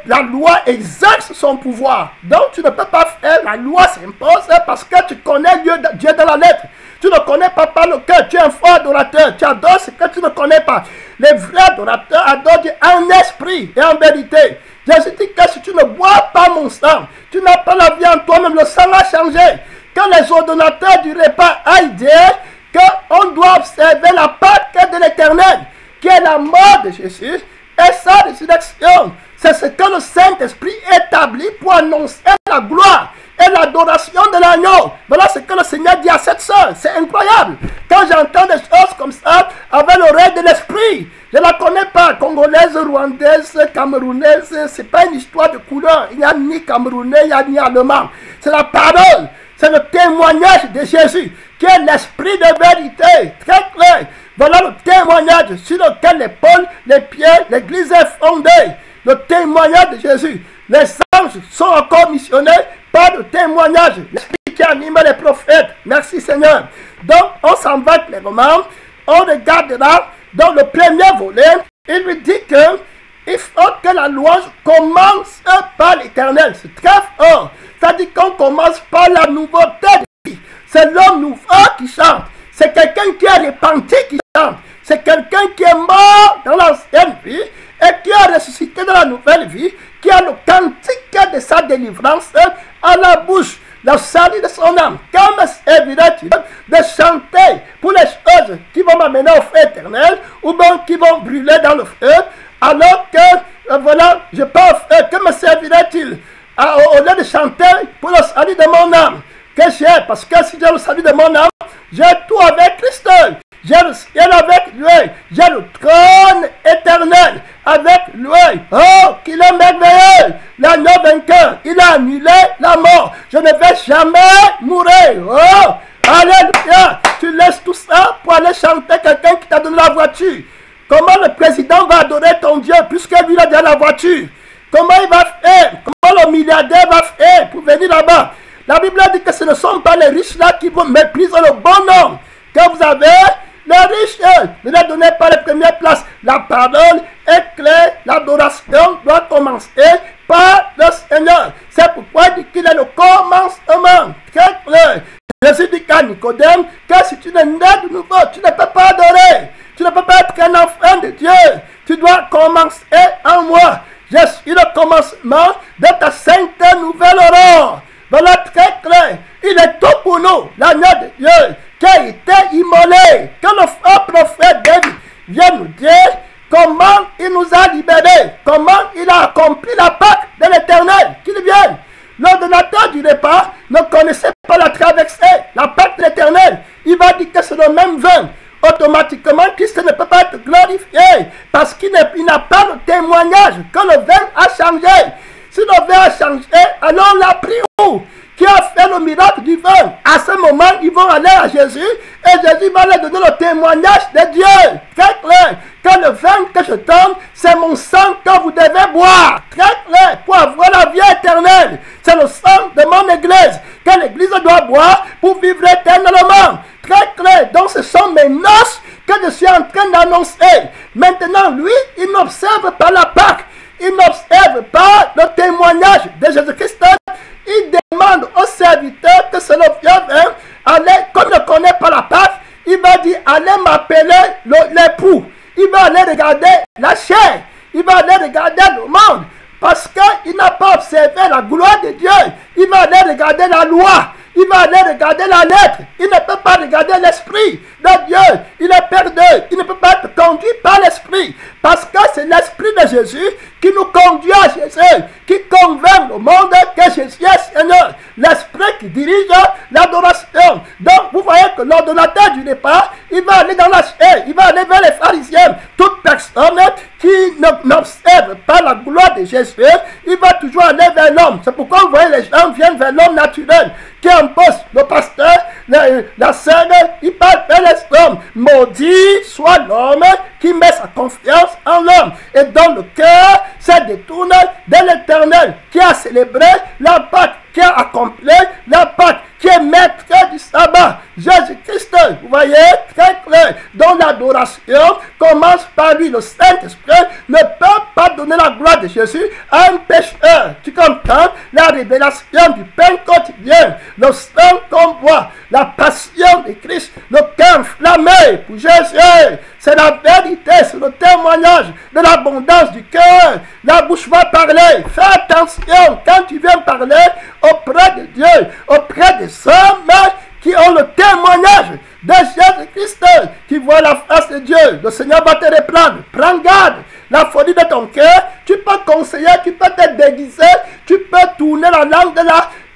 la loi exerce son pouvoir. Donc tu ne peux pas faire, la loi s'impose parce que tu connais Dieu dans la lettre. Tu ne connais pas par le cœur, tu es un faux adorateur. Tu adores ce que tu ne connais pas. Les vrais adorateurs adorent Dieu en esprit et en vérité. Jésus dit que si tu ne bois pas mon sang, tu n'as pas la vie en toi-même, le sang a changé. Que les ordonnateurs du repas aillent dire qu'on doit observer la Pâque de l'Éternel, qui est la mort de Jésus et sa résurrection. C'est ce que le Saint-Esprit établit pour annoncer la gloire et l'adoration de l'agneau. Voilà ce que le Seigneur dit à cette sœur. C'est incroyable. Quand j'entends des choses comme ça, avec l'oreille de l'esprit, je ne la connais pas. Congolaise, rwandaise, camerounaise, ce n'est pas une histoire de couleur. Il n'y a ni camerounais, il n'y a ni allemand. C'est la parole. C'est le témoignage de Jésus, qui est l'esprit de vérité. Très clair. Voilà le témoignage sur lequel l'épaule, les pieds, l'église est fondée. Le témoignage de Jésus. Les anges sont encore missionnés par le témoignage. L'esprit qui anime les prophètes. Merci Seigneur. Donc, on s'en va clairement. On regardera dans le premier volet. Il lui dit que il faut que la louange commence par l'Éternel. C'est très fort. C'est-à-dire qu'on commence par la nouveauté de vie. C'est l'homme nouveau qui chante. C'est quelqu'un qui est repenti qui chante. C'est quelqu'un qui est mort dans l'ancienne vie et qui a ressuscité dans la nouvelle vie, qui a le cantique de sa délivrance à la bouche, le salut de son âme. Comme servirait-il de chanter pour les choses qui vont m'amener au feu éternel ou bien qui vont brûler dans le feu, alors que, voilà, je peux faire, que me servirait-il au lieu de chanter pour le salut de mon âme que j'ai, parce que si j'ai le salut de mon âme, j'ai tout avec Christ. J'ai le ciel avec lui. J'ai le trône éternel avec lui. Oh, qu'il est merveilleux. L'agneau vainqueur. Il a annulé la mort. Je ne vais jamais mourir. Oh, Alléluia. Tu laisses tout ça pour aller chanter quelqu'un qui t'a donné la voiture. Comment le président va adorer ton Dieu puisque lui il a déjà la voiture? Comment il va faire? Comment le milliardaire va faire pour venir là-bas? La Bible dit que ce ne sont pas les riches là qui vont mépriser le bon homme que vous avez. Les riches, ne leur donnez pas les premières places. La parole est claire. L'adoration doit commencer par le Seigneur. C'est pourquoi il dit qu'il est le commencement. Très clair. Jésus dit qu'à Nicodème, que si tu n'es né de nouveau, tu ne peux pas adorer. Tu ne peux pas être un enfant de Dieu. Tu dois commencer en moi. Je suis le commencement de ta sainte nouvelle aurore. Voilà très clair. Il est tout pour nous, l'agneau de Dieu, qui a été immolé. Que le frère prophète David vient nous dire comment il nous a libérés, comment il a accompli la Pâque de l'Éternel. Qu'il vienne. L'ordonnateur du repas ne connaissait pas la traversée, la Pâque de l'Éternel. Il va dire que c'est le même vin. Automatiquement, Christ ne peut pas être glorifié parce qu'il n'a pas le témoignage que le vin a changé. Si le vin a changé, alors on l'a pris où? Qui a fait le miracle du vin? À ce moment, ils vont aller à Jésus et Jésus va leur donner le témoignage de Dieu. Très clair. Que le vin que je donne, c'est mon sang que vous devez boire. Très clair. Pour avoir la vie éternelle. C'est le sang de mon église que l'église doit boire pour vivre éternellement. Très clair. Donc ce sont mes noces que je suis en train d'annoncer. Maintenant, lui, il n'observe pas la Pâque. Il n'observe pas le témoignage de Jésus-Christ. Il demande au serviteur que c'est le vieux vin. Allez, comme il ne connaît pas la Pâque, il va dire, allez m'appeler l'époux. Il va aller regarder la chair. Il va aller regarder le monde. Parce qu'il n'a pas observé la gloire de Dieu. Il va aller regarder la loi. Il va aller regarder la lettre. Il ne peut pas regarder l'esprit de Dieu. Il est perdu. Il ne peut pas être conduit par l'esprit. Parce que c'est l'esprit de Jésus qui nous conduit à Jésus. Qui convainc le monde que Jésus est Seigneur. L'esprit qui dirige l'adoration. Donc vous voyez que l'ordonnateur du repas, il va aller dans la chair. Il va aller vers les pharisiens. Toute personne qui n'observe pas la gloire de Jésus, il va toujours aller vers l'homme. C'est pourquoi vous voyez les gens viennent vers l'homme naturel. Qui impose le pasteur, la sœur, il parle vers les hommes. Maudit soit l'homme qui met sa confiance en l'homme. Et dans le cœur, se détourne de l'Éternel qui a célébré la Pâque, qui a accompli la Pâque, qui est maître du sabbat. Jésus-Christ, vous voyez, très clair. Donc l'adoration commence par lui. Le Saint-Esprit ne peut pas donner la gloire de Jésus à un pécheur. Tu comprends? La révélation du pain quotidien, le sang qu'on boit, la passion de Christ, le cœur enflammé pour Jésus. C'est la vérité, c'est le témoignage de l'abondance du cœur. La bouche va parler. Fais attention quand tu viens parler auprès de Dieu, auprès des hommes qui ont le témoignage de Jésus-Christ, qui voient la face de Dieu. Le Seigneur va te reprendre. Prends garde. La folie de ton cœur, tu peux conseiller, tu peux te déguiser, tu peux tourner la langue de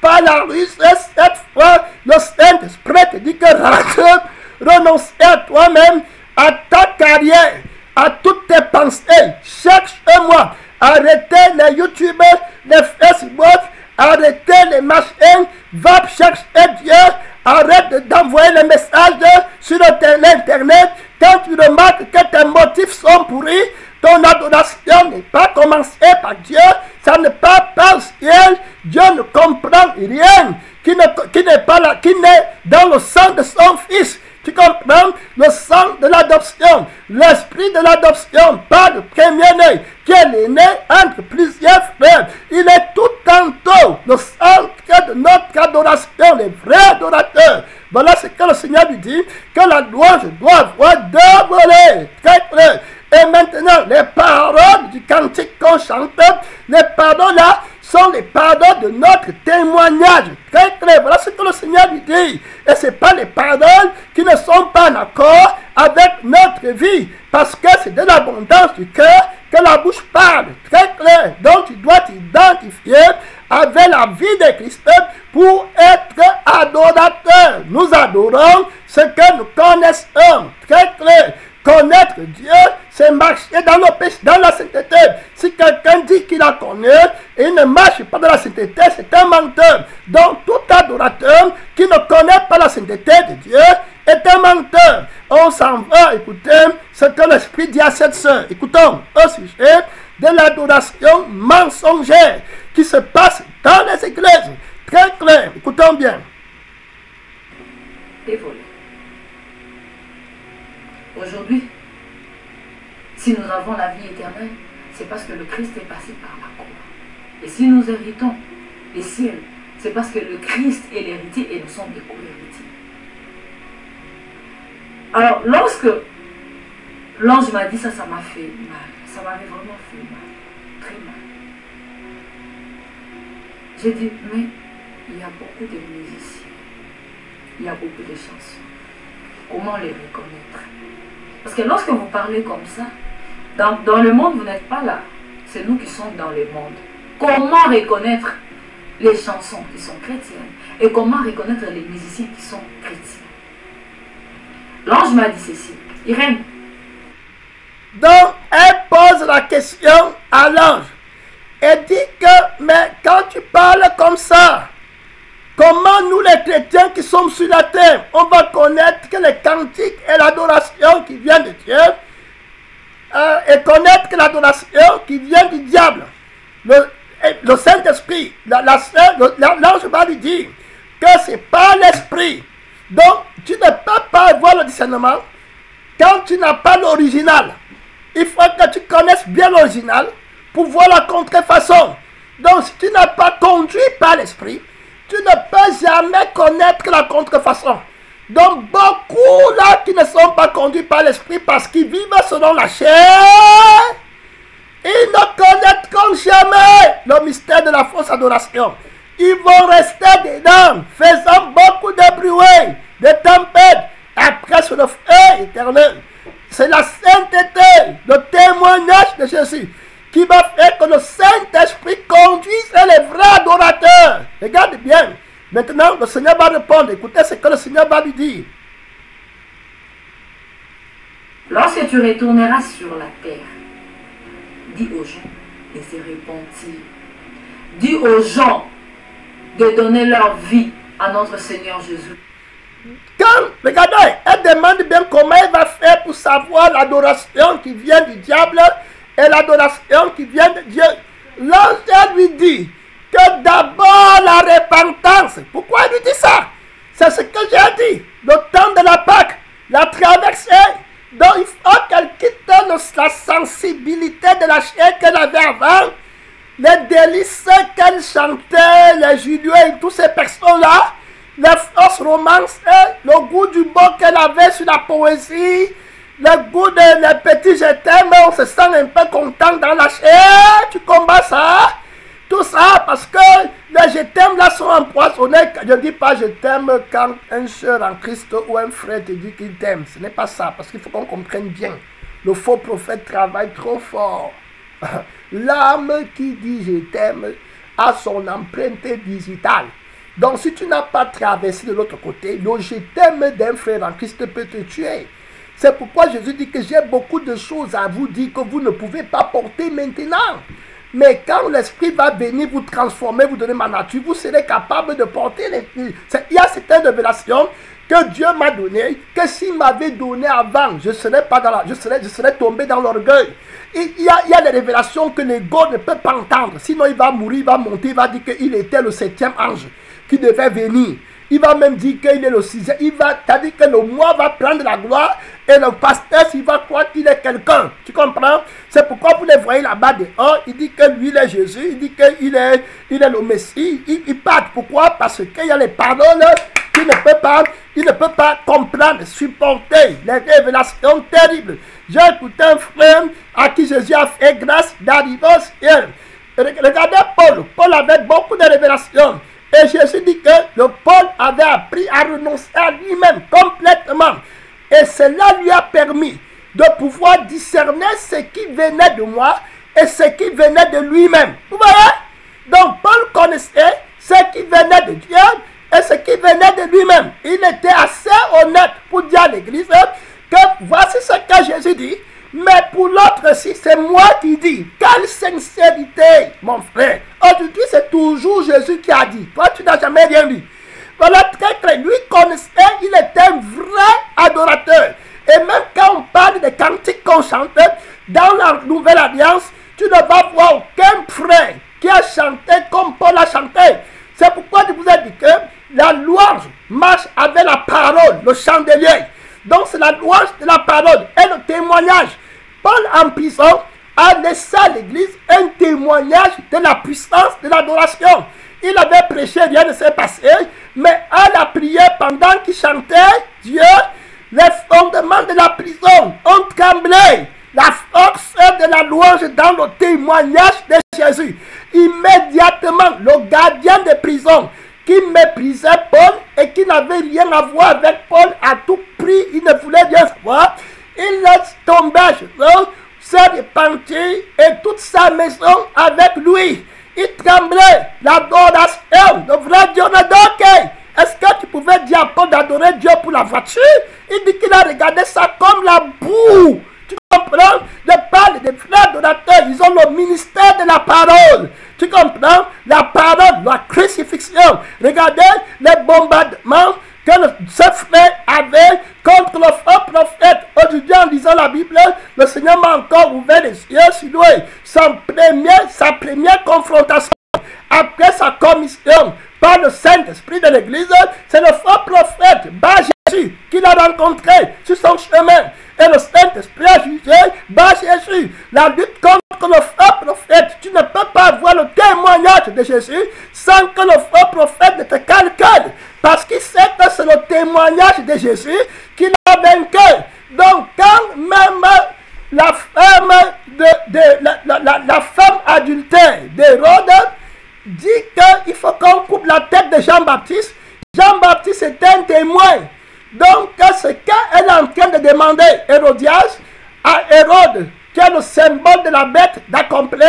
par la ruse. Et cette fois, le Saint-Esprit te dit que renonce à toi-même, à ta carrière, à toutes tes pensées. Cherche-moi. Arrêtez les YouTubers, les Facebook, arrêtez les machines, va chercher Dieu, arrête d'envoyer les messages sur Internet. Quand tu remarques que tes motifs sont pourris, ton adoration n'est pas commencée par Dieu, ça n'est pas par le ciel, Dieu ne comprend rien, qui n'est dans le sang de son Fils. Tu comprends? Le sang de l'adoption, l'esprit de l'adoption, pas le premier-né, qui est l'aîné entre plusieurs frères. Il est tout en tout le centre de notre adoration, les vrais adorateurs. Voilà ce que le Seigneur lui dit, que la louange doit avoir deux volets. Très clair. Et maintenant, les paroles du cantique qu'on chante, les paroles là, sont les paroles de notre témoignage. Très clair, voilà ce que le Seigneur lui dit. Et ce n'est pas les paroles qui ne sont pas en accord avec notre vie. Parce que c'est de l'abondance du cœur que la bouche parle. Très clair. Donc tu dois t'identifier avec la vie de Christ pour être adorateur. Nous adorons ce que nous connaissons. Très clair. Connaître Dieu, c'est marcher dans le péché, dans la sainteté. Si quelqu'un dit qu'il la connaît et il ne marche pas dans la sainteté, c'est un menteur. Donc tout adorateur qui ne connaît pas la sainteté de Dieu est un menteur. On s'en va écouter ce que l'Esprit dit à cette sœur. Écoutons au sujet de l'adoration mensongère qui se passe dans les églises. Très clair, écoutons bien. Dévolé. Aujourd'hui, si nous avons la vie éternelle, c'est parce que le Christ est passé par la croix. Et si nous héritons les ciels, c'est parce que le Christ est l'héritier et nous sommes des co-héritiers. Alors, lorsque l'ange m'a dit ça, ça m'a fait mal. Ça m'avait vraiment fait mal. Très mal. J'ai dit, mais il y a beaucoup de musiciens. Il y a beaucoup de chansons. Comment les reconnaître? Parce que lorsque vous parlez comme ça, dans le monde, vous n'êtes pas là. C'est nous qui sommes dans le monde. Comment reconnaître les chansons qui sont chrétiennes? Et comment reconnaître les musiciens qui sont chrétiens? L'ange m'a dit ceci. Irène. Donc, elle pose la question à l'ange. Elle dit que, mais quand tu parles comme ça, comment nous les chrétiens qui sommes sur la terre, on va connaître que les cantiques et l'adoration qui vient de Dieu, et connaître que l'adoration qui vient du diable, le Saint-Esprit, l'ange va lui dire que ce n'est pas l'Esprit. Donc, tu ne peux pas avoir le discernement quand tu n'as pas l'original. Il faut que tu connaisses bien l'original pour voir la contrefaçon. Donc, si tu n'as pas conduit par l'Esprit, tu ne peux jamais connaître la contrefaçon. Donc, beaucoup là qui ne sont pas conduits par l'Esprit parce qu'ils vivent selon la chair, ils ne connaîtront jamais le mystère de la fausse adoration. Ils vont rester dedans, faisant beaucoup de bruit, de tempêtes, après sur le feu éternel. C'est la sainteté, le témoignage de Jésus qui va faire que le Saint-Esprit conduise les vrais adorateurs. Regarde bien. Maintenant, le Seigneur va répondre. Écoutez ce que le Seigneur va lui dire. Lorsque tu retourneras sur la terre, dis aux gens de se repentir. Dis aux gens de donner leur vie à notre Seigneur Jésus. Quand, regardez, elle demande bien comment elle va faire pour savoir l'adoration qui vient du diable et l'adoration qui vient de Dieu. L'ange lui dit que d'abord la repentance. Pourquoi elle lui dit ça? C'est ce que j'ai dit. Le temps de la Pâque, la traversée. Donc il faut qu'elle quitte la sensibilité de la chair qu'elle avait avant. Les délices qu'elle chantait, les Julieux et toutes ces personnes-là. Les fausses romances, le goût du bon qu'elle avait sur la poésie. Le goût des petits je t'aime, on se sent un peu content dans la chair. Tu combats ça? Tout ça parce que les je t'aime là sont empoisonnés. Je ne dis pas je t'aime quand un soeur en Christ ou un frère te dit qu'il t'aime. Ce n'est pas ça, parce qu'il faut qu'on comprenne bien. Le faux prophète travaille trop fort. L'âme qui dit je t'aime a son empreinte digitale. Donc si tu n'as pas traversé de l'autre côté, le je t'aime d'un frère en Christ peut te tuer. C'est pourquoi Jésus dit que j'ai beaucoup de choses à vous dire que vous ne pouvez pas porter maintenant. Mais quand l'Esprit va venir vous transformer, vous donner ma nature, vous serez capable de porter il y a certaines révélations que Dieu m'a données, que s'il m'avait donné avant, je serais tombé dans l'orgueil. Il y a des révélations que l'ego ne peut pas entendre. Sinon il va mourir, il va monter, il va dire qu'il était le 7e ange qui devait venir. Il va même dire qu'il est le 6e. C'est-à-dire que le moi va prendre la gloire et le pasteur, il va croire qu'il est quelqu'un. Tu comprends? C'est pourquoi vous les voyez là-bas dehors. Il dit que lui, il est Jésus. Il dit qu'il est le Messie. Il part. Pourquoi? Parce qu'il y a les paroles qu'il ne peut pas comprendre, supporter les révélations terribles. J'ai écouté un frère à qui Jésus a fait grâce d'arriver au ciel. Regardez Paul. Paul avait beaucoup de révélations. Et Jésus dit que le Paul avait appris à renoncer à lui-même complètement. Et cela lui a permis de pouvoir discerner ce qui venait de moi et ce qui venait de lui-même. Vous voyez? Donc Paul connaissait ce qui venait de Dieu et ce qui venait de lui-même. Il était assez honnête pour dire à l'église que voici ce que Jésus dit. Mais pour l'autre, si c'est moi qui dis, quelle sincérité, mon frère. Aujourd'hui, c'est toujours Jésus qui a dit. Toi, tu n'as jamais rien dit. Voilà, très clair. Lui connaissait, il était un vrai adorateur. Et même quand on parle des cantiques qu'on chantait dans la Nouvelle Alliance, tu ne vas voir aucun frère qui a chanté comme Paul a chanté. C'est pourquoi je vous ai dit que la louange marche avec la parole, le chandelier. Donc c'est la louange de la parole et le témoignage. Paul en prison a laissé à l'église un témoignage de la puissance de l'adoration. Il avait prêché, rien ne s'est passé, mais à la prière pendant qu'il chantait Dieu, les fondements de la prison ont tremblé. La force de la louange dans le témoignage de Jésus. Immédiatement, le gardien de prison qui méprisait Paul et qui n'avait rien à voir avec Paul à tout prix, il ne voulait rien savoir. Il laisse tomber, se repentit et toute sa maison avec lui. Il tremblait, l'adoration, le vrai Dieu ne donc. Est-ce que tu pouvais dire à Paul d'adorer Dieu pour la voiture? Il dit qu'il a regardé ça comme la boue. Tu comprends? Je parle des frères donateurs, ils ont le ministère de la parole. Tu comprends? La parole, la crucifixion. Regardez les bombardements que ce frère avait contre le faux prophète. Aujourd'hui, en lisant la Bible, le Seigneur m'a encore ouvert les yeux sur lui. Sa première confrontation, après sa commission par le Saint-Esprit de l'Église, c'est le faux prophète, Jésus, qu'il a rencontré sur son chemin. Et le Saint-Esprit a jugé Jésus. La lutte contre le faux prophète, tu ne peux pas avoir le témoignage de Jésus sans que le faux prophète ne te calcule. Parce qu'il sait que c'est le témoignage de Jésus qu'il a vaincu. Donc, quand même la femme adultère d'Hérode dit qu'il faut qu'on coupe la tête de Jean-Baptiste, Jean-Baptiste est un témoin. Donc, ce qu'elle est en train de demander, Hérodias, à Hérode, qui est le symbole de la bête d'accomplir,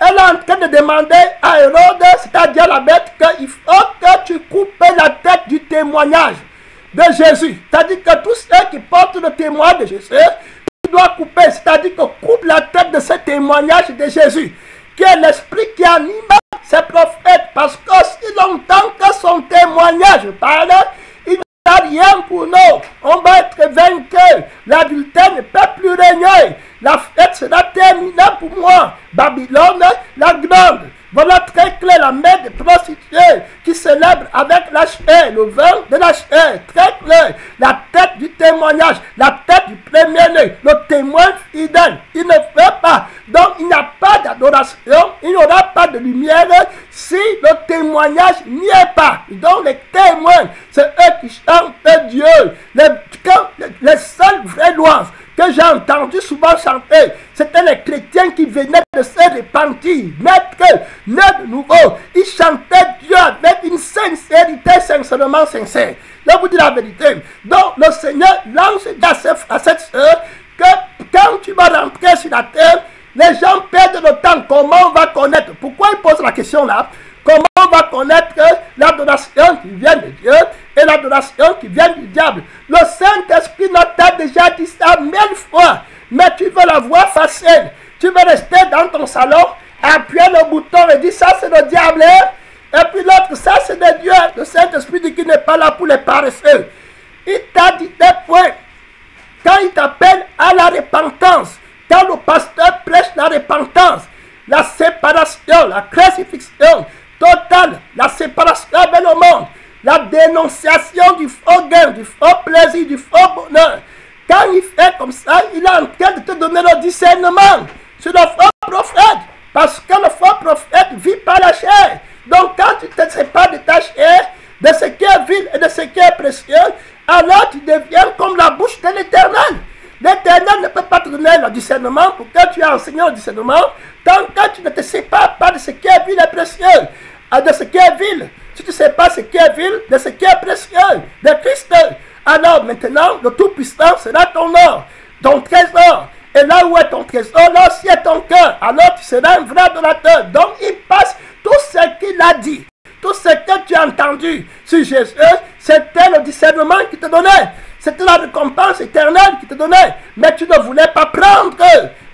elle est en train de demander à Hérode, c'est-à-dire la bête, qu'il faut que tu coupes la tête du témoignage de Jésus. C'est-à-dire que tous ceux qui portent le témoignage de Jésus, tu dois couper, c'est-à-dire que coupe la tête de ce témoignage de Jésus, qui est l'esprit qui anime ces prophètes, parce qu'aussi longtemps que son témoignage parle, il n'y a rien pour nous. On va être vainqueur. L'adultère ne peut plus régner. La fête sera terminée pour moi. Babylone, la grande. Voilà très clair la mère des prostituées qui célèbre avec la chair, le vin de la chair. Très clair. La tête du témoignage, la tête du premier-né, le témoin fidèle. Il ne fait pas. Donc il n'y a pas d'adoration, il n'y aura pas de lumière si le témoignage n'y est pas. Donc les témoins, c'est eux qui chantent Dieu. Les seules vraies louanges que j'ai entendu souvent chanter, c'était les chrétiens qui venaient de se repentir, naître, de nouveau. Ils chantaient Dieu avec une sincérité, sincèrement sincère. Je vous dis la vérité. Donc le Seigneur lance à cette sœur que quand tu vas rentrer sur la terre, les gens perdent le temps. Comment on va connaître? Pourquoi il pose la question là? Comment on va connaître l'adoration qui vient de Dieu et l'adoration qui vient du diable? Le Saint-Esprit t'a déjà dit ça 1000 fois. Mais tu veux la voir facile. Tu veux rester dans ton salon, appuyer le bouton et dire ça c'est le diable. Et puis l'autre, ça c'est de Dieu. Le Saint-Esprit dit qu'il n'est pas là pour les paresseux. Il t'a dit des points. Quand il t'appelle à la repentance, quand le pasteur prêche la repentance, la séparation, la crucifixion totale, la séparation avec le monde, la dénonciation du faux gain, du faux plaisir, du faux bonheur. Quand il fait comme ça, il est en train de te donner le discernement sur le faux prophète. Parce que le faux prophète vit par la chair. Donc quand tu te sépares de ta chair, de ce qui est vil et de ce qui est précieux, alors tu deviens comme la bouche de l'Éternel. L'Éternel ne peut pas te donner le discernement pour que tu aies enseigné le discernement tant que tu ne te sépares pas de ce qui est vil et précieux. De ce qui est vil. Si tu ne sais pas ce qui est vil, de ce qui est précieux, de Christ, alors maintenant le Tout-Puissant sera ton or, ton trésor. Et là où est ton trésor, là aussi est ton cœur. Alors tu seras un vrai adorateur. Donc il passe tout ce qu'il a dit. Tout ce que tu as entendu sur Jésus, c'était le discernement qu'il te donnait. C'était la récompense éternelle qui te donnait. Mais tu ne voulais pas prendre.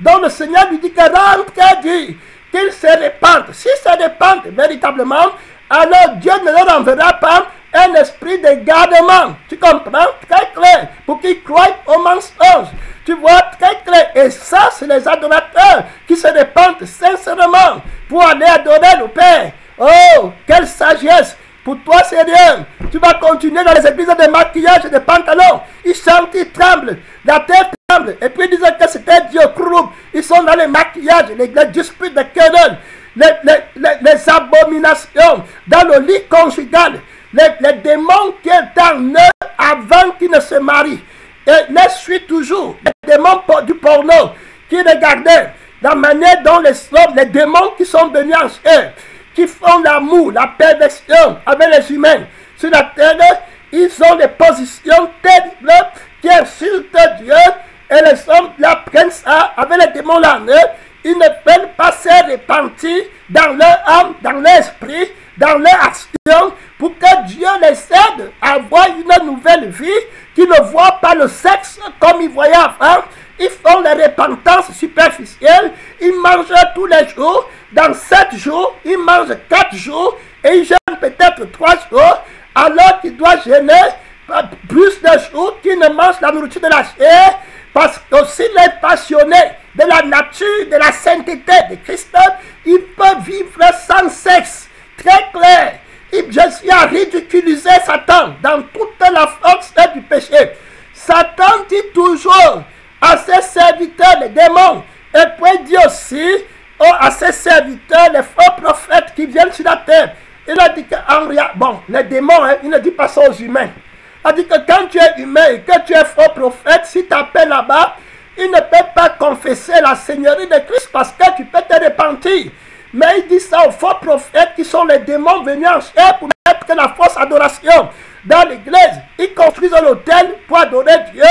Donc le Seigneur lui dit que rentre, dit qu'il se répande. S'il se répande véritablement, alors Dieu ne leur enverra pas un esprit de gardement. Tu comprends? Très clair. Pour qu'ils croient au mensonge. Tu vois, très clair. Et ça, c'est les adorateurs qui se répandent sincèrement pour aller adorer le Père. Oh, quelle sagesse! Pour toi, c'est rien. Tu vas continuer dans les églises de maquillage et de pantalons. Ils chantent, ils tremblent. La terre tremble. Et puis ils disent que c'était Dieu. Ils sont dans les maquillages, les disputes de querelles, les abominations, dans le lit conjugal. Les démons qui sont en eux avant qu'ils ne se marient. Et les suit toujours. Les démons du porno qui regardaient la manière dont les démons qui sont venus en eux, qui font l'amour, la perversion avec les humains sur la terre, ils ont des positions terribles qui insultent Dieu et les hommes la prennent ça avec les démons là. Ils ne veulent pas se repentir dans leur âme, dans leur esprit, dans leur action pour que Dieu les aide à avoir une nouvelle vie, qui ne voient pas le sexe comme ils voyaient avant. Ils font les repentances superficielles, ils mangent tous les jours, dans 7 jours, ils mangent 4 jours, et ils jeûnent peut-être 3 jours, alors qu'ils doivent jeûner plus de jours qu'ils ne mangent la nourriture de la chair, parce que s'ils sont passionnés de la nature, de la sainteté de Christ, ils peuvent vivre sans sexe. Très clair. Jésus a ridiculisé Satan dans toute la force du péché. Satan dit toujours à ses serviteurs, les démons, et puis dit aussi à ses serviteurs, les faux prophètes qui viennent sur la terre. Il a dit qu'en rien, bon, les démons, il ne dit pas ça aux humains. Il a dit que quand tu es humain et que tu es faux prophète, si tu appelles là-bas, il ne peut pas confesser la Seigneurie de Christ parce que tu peux te repentir. Mais il dit ça aux faux prophètes qui sont les démons venus en chair pour mettre la fausse adoration dans l'église. Ils construisent un hôtel pour adorer Dieu.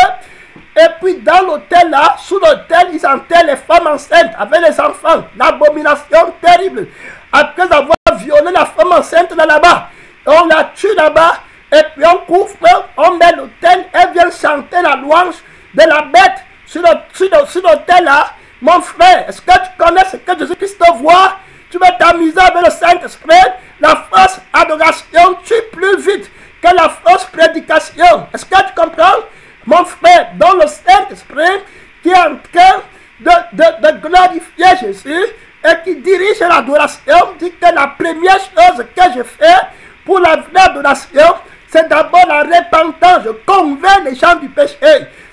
Et puis dans l'hôtel là, sous l'hôtel, ils enterrent les femmes enceintes avec les enfants. L'abomination terrible. Après avoir violé la femme enceinte là-bas, on la tue là-bas. Et puis on couvre, on met l'hôtel. Elle vient chanter la louange de la bête sur l'hôtel là. Mon frère, est-ce que tu connais ce que Jésus-Christ voit? Tu vas t'amuser avec le Saint-Esprit. La fausse adoration tue plus vite que la fausse prédication. Est-ce que tu comprends? Mon frère, dans le Saint-Esprit qui est en train de glorifier Jésus et qui dirige l'adoration, dit que la première chose que je fais pour la vraie adoration, c'est d'abord la repentance. Je convainc les gens du péché.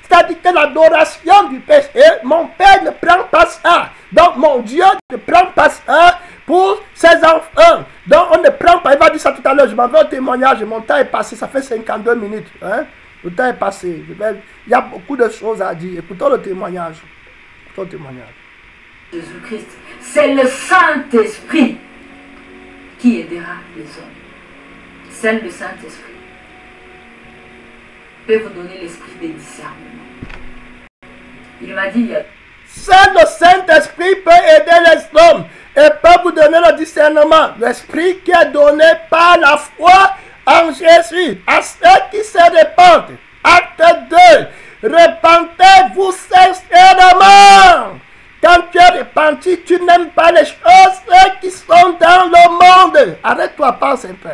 C'est-à-dire que l'adoration du péché, mon Père ne prend pas ça. Donc mon Dieu ne prend pas ça pour ses enfants. Donc on ne prend pas, il va dire ça tout à l'heure, je m'en vais au témoignage, mon temps est passé, ça fait 52 minutes. Hein? Le temps est passé. Il y a beaucoup de choses à dire. Écoutons le témoignage. Écoutons le témoignage. Jésus-Christ, c'est le Saint-Esprit qui aidera les hommes. C'est le Saint-Esprit. Peut vous donner l'esprit de discernement. Il m'a dit, seul le Saint-Esprit peut aider les hommes et peut vous donner le discernement. L'esprit qui est donné par la foi en Jésus à ceux qui se répandent. Acte 2. Repentez-vous sincèrement. Quand tu es repenti, tu n'aimes pas les choses qui sont dans le monde. Arrête-toi, pense un peu.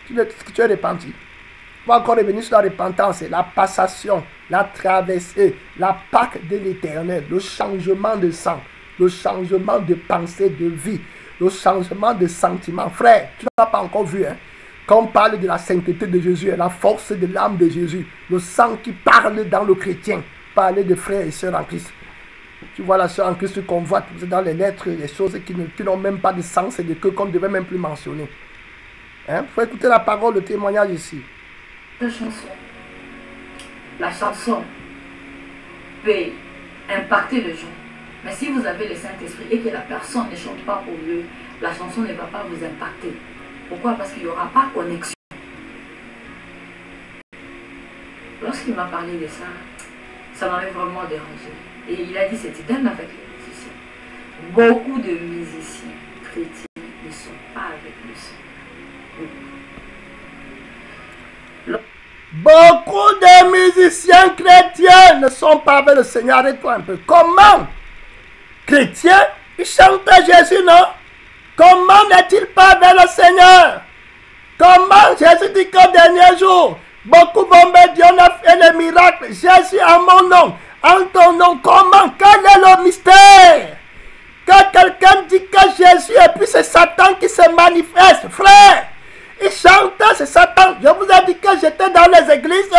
Tu es repenti. Tu vas encore revenir sur la repentance, la passation, la traversée, la Pâque de l'Éternel, le changement de sang, le changement de pensée, de vie, le changement de sentiment. Frère, tu n'as pas encore vu, hein? Quand on parle de la sainteté de Jésus, la force de l'âme de Jésus, le sang qui parle dans le chrétien, parler de frères et sœurs en Christ. Tu vois la sœur en Christ qu'on voit dans les lettres, les choses qui n'ont même pas de sens et de queue qu'on ne devait même plus mentionner. Il faut écouter la parole, le témoignage ici. La chanson peut impacter les gens. Mais si vous avez le Saint-Esprit et que la personne ne chante pas pour Dieu, la chanson ne va pas vous impacter. Pourquoi? Parce qu'il n'y aura pas de connexion. Lorsqu'il m'a parlé de ça, ça m'avait vraiment dérangé. Et il a dit c'est idem avec les musiciens. Beaucoup de musiciens chrétiens ne sont pas avec le Seigneur. Beaucoup de musiciens chrétiens ne sont pas avec le Seigneur. Arrête-toi un peu. Comment? Chrétiens, ils chantent Jésus, non? Comment n'est-il pas avec le Seigneur? Comment Jésus dit qu'au dernier jour, beaucoup vont me dire on a fait les miracles. Jésus en mon nom, en ton nom. Comment? Quel est le mystère? Quand quelqu'un dit que Jésus et puis c'est Satan qui se manifeste, frère, il chante, c'est Satan. Je vous ai dit que j'étais dans les églises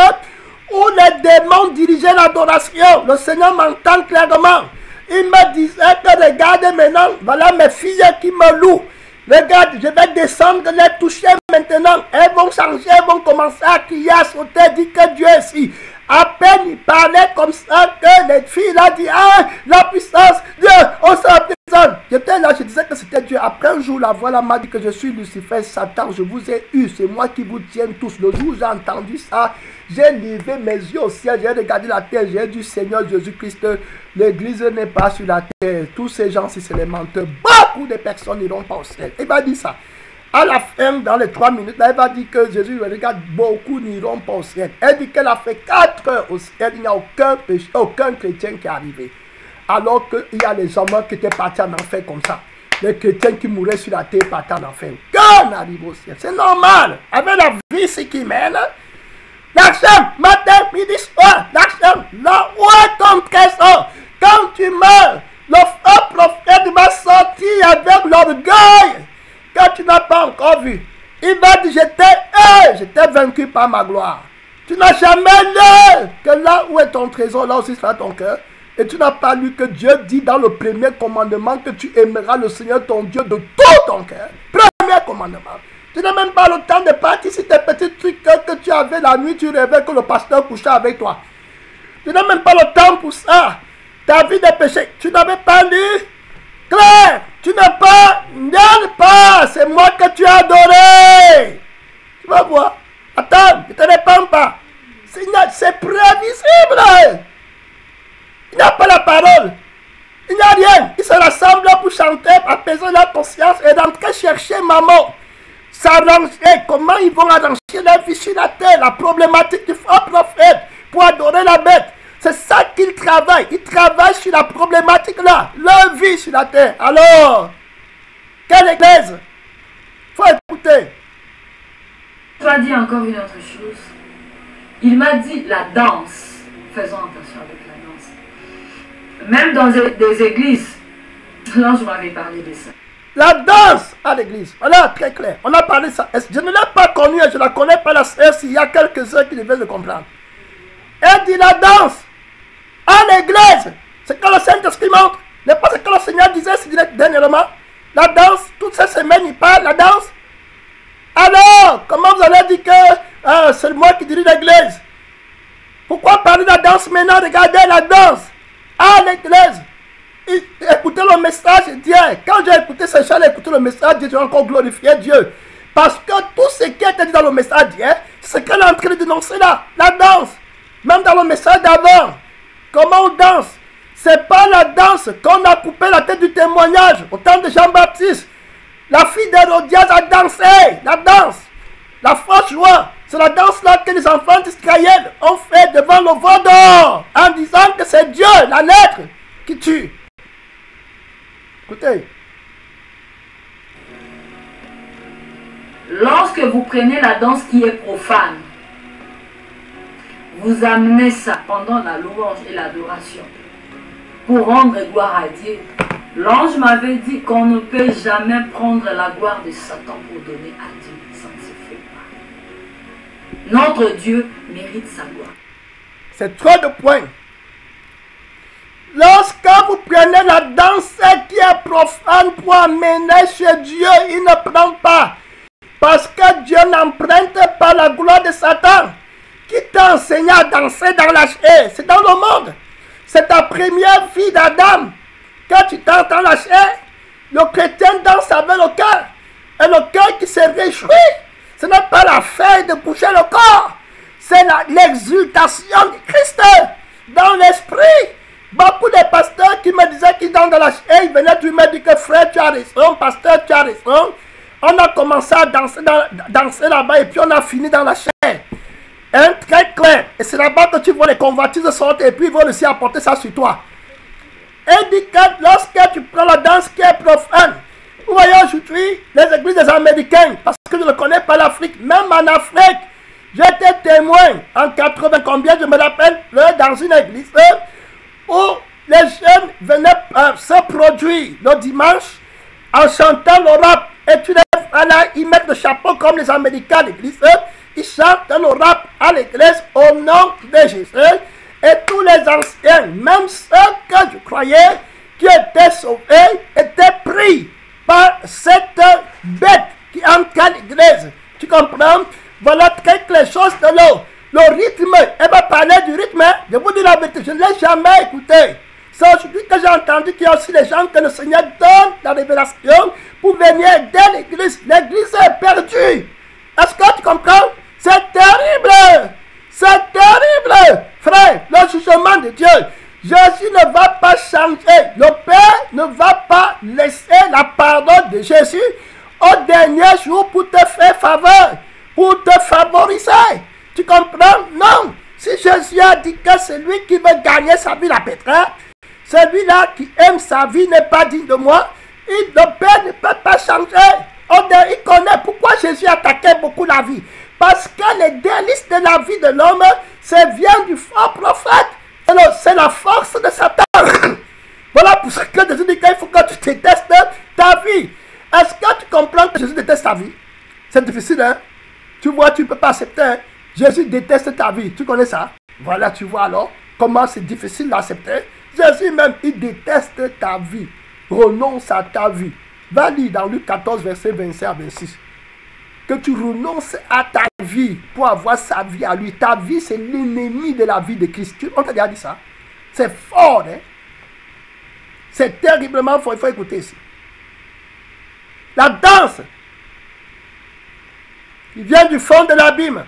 où les démons dirigeaient l'adoration. Le Seigneur m'entend clairement. Il me disait que regarde maintenant, voilà mes filles qui me louent. Regarde, je vais descendre, les toucher maintenant. Elles vont changer, elles vont commencer à crier, à sauter, dire que Dieu est ici. À peine il parlait comme ça que les filles là dit, ah, la puissance, Dieu, on s'en puissance. J'étais là, je disais que c'était Dieu. Après un jour, la voix là m'a dit que je suis Lucifer, Satan, je vous ai eu, c'est moi qui vous tiens tous. Le jour où j'ai entendu ça, j'ai levé mes yeux au ciel, j'ai regardé la terre, j'ai dit, Seigneur Jésus-Christ, l'église n'est pas sur la terre. Tous ces gens, si c'est les menteurs, beaucoup de personnes n'iront pas au ciel. Il m'a dit ça. À la fin, dans les 3 minutes, là, elle va dire que Jésus regarde, beaucoup n'iront pas au ciel. Elle dit qu'elle a fait 4 heures au ciel, il n'y a aucun chrétien qui est arrivé. Alors qu'il y a les hommes qui étaient partis en enfer comme ça. Les chrétiens qui mouraient sur la terre partaient en enfer. Qu'un arrive au ciel. C'est normal. Avec la vie, c'est qui mène. L'argent, matin, midi, soir, l'argent, là où est ton trésor? Quand tu meurs, le faux prophète va sortir avec l'orgueil. Quand tu n'as pas encore vu, il va dire, j'étais vaincu par ma gloire. Tu n'as jamais lu que là où est ton trésor, là aussi sera ton cœur. Et tu n'as pas lu que Dieu dit dans le premier commandement que tu aimeras le Seigneur ton Dieu de tout ton cœur. Premier commandement. Tu n'as même pas le temps de partir sur tes petits trucs que tu avais la nuit, tu rêvais que le pasteur couchait avec toi. Tu n'as même pas le temps pour ça. Ta vie de péché, tu n'avais pas lu. Claire, tu n'as pas, n'aime pas, c'est moi que tu as adoré. Tu vas voir. Attends, ne te réponds pas. C'est prévisible. Il n'y a pas la parole. Il n'y a rien. Ils se rassemblent pour chanter, apaiser leur conscience et rentrer chercher maman. S'arranger. Comment ils vont arranger leur vie sur la terre? La problématique du faux prophète pour adorer la bête. C'est ça qu'ils travaillent. Ils travaillent sur la problématique là. Leur vie sur la terre. Alors, quelle église? Il faut écouter. Tu as dit encore une autre chose. Il m'a dit la danse. Faisons attention avec la danse. Même dans des églises, l'ange m'avait parlé de ça. La danse à l'église. Voilà, très clair. On a parlé de ça. Je ne l'ai pas connue et je ne la connais pas la sœur s'il y a quelques-uns qui devaient le comprendre. Elle dit la danse à l'église. C'est que le Saint-Esprit montre. N'est pas ce que le Seigneur disait dernièrement. La danse, toutes ces semaines, il parle, la danse. Alors, comment vous allez dire que c'est moi qui dirige l'église? Pourquoi parler de la danse maintenant? Regardez la danse à l'église. Écoutez le message Dieu. Quand j'ai écouté ces gens, j'ai écouté le message Dieu, j'ai encore glorifié Dieu. Parce que tout ce qui était dit dans le message Dieu, c'est ce qu'elle est en train de dénoncer là. La danse. Même dans le message d'avant. Comment on danse? C'est pas la danse qu'on a coupé la tête du témoignage au temps de Jean-Baptiste. La fille d'Hérodias a dansé. La danse. La fausse joie. C'est la danse là que les enfants d'Israël ont fait devant le veau d'or. En disant que c'est Dieu, la lettre, qui tue. Écoutez. Lorsque vous prenez la danse qui est profane, vous amenez ça pendant la louange et l'adoration pour rendre gloire à Dieu. L'ange m'avait dit qu'on ne peut jamais prendre la gloire de Satan pour donner à Dieu. Ça ne se fait pas. Notre Dieu mérite sa gloire. C'est trop de points. Lorsque vous prenez la danse qui est profane pour amener chez Dieu, il ne prend pas. Parce que Dieu n'emprunte pas la gloire de Satan. Qui t'a enseigné à danser dans la chair? C'est dans le monde. C'est ta première vie d'Adam. Quand tu t'entends la chair, le chrétien danse avec le cœur. Et le cœur qui se réjouit, ce n'est pas la feuille de bouger le corps. C'est l'exultation du Christ dans l'esprit. Beaucoup de pasteurs qui me disaient qu'ils dansent dans la chair, ils venaient du me dire que frère, tu as raison, pasteur, tu as raison. On a commencé à danser là-bas et puis on a fini dans la chair. Hein, très clair. Et c'est là-bas que tu vois les convoitises sortir et puis ils vont aussi apporter ça sur toi. Et dit que lorsque tu prends la danse qui est profane, vous voyez aujourd'hui les églises des Américains, parce que je ne connais pas l'Afrique, même en Afrique, j'étais témoin en 80 combien, je me rappelle, dans une église où les jeunes venaient se produire le dimanche en chantant le rap. Et tu les vois là, ils mettent le chapeau comme les Américains à l'église. Ils chantent le rap à l'église au nom de Jésus. Et tous les anciens, même ceux que je croyais qui étaient sauvés, étaient pris par cette bête qui entre à l'église. Tu comprends? Voilà quelque chose de l'eau. Le rythme, elle va parler du rythme. Je vous dis la vérité, je ne l'ai jamais écouté. C'est aujourd'hui que j'ai entendu qu'il y a aussi des gens que le Seigneur donne la révélation pour venir aider l'église. L'église est perdue. Est-ce que tu comprends? C'est terrible. C'est terrible. Frère, le jugement de Dieu. Jésus ne va pas changer. Le Père ne va pas laisser la parole de Jésus au dernier jour pour te faire faveur, pour te favoriser. Tu comprends? Non. Si Jésus a dit que c'est lui qui veut gagner sa vie la pétrole, celui-là qui aime sa vie n'est pas digne de moi. Le Père ne peut pas changer. Il connaît pourquoi Jésus attaquait beaucoup la vie. Parce que les délices de la vie de l'homme, ça vient du faux prophète. C'est la force de Satan. Voilà pour ce que Jésus dit qu'il faut que tu détestes ta vie. Est-ce que tu comprends que Jésus déteste ta vie? C'est difficile, hein? Tu vois, tu ne peux pas accepter. Hein? Jésus déteste ta vie. Tu connais ça? Voilà, tu vois alors comment c'est difficile d'accepter. Jésus même, il déteste ta vie. Renonce à ta vie. Va lire dans Luc 14, verset 25 à 26. Que tu renonces à ta vie pour avoir sa vie à lui. Ta vie, c'est l'ennemi de la vie de Christ. On t'a déjà dit ça? C'est fort, hein? C'est terriblement fort. Il faut écouter ici. La danse qui vient du fond de l'abîme.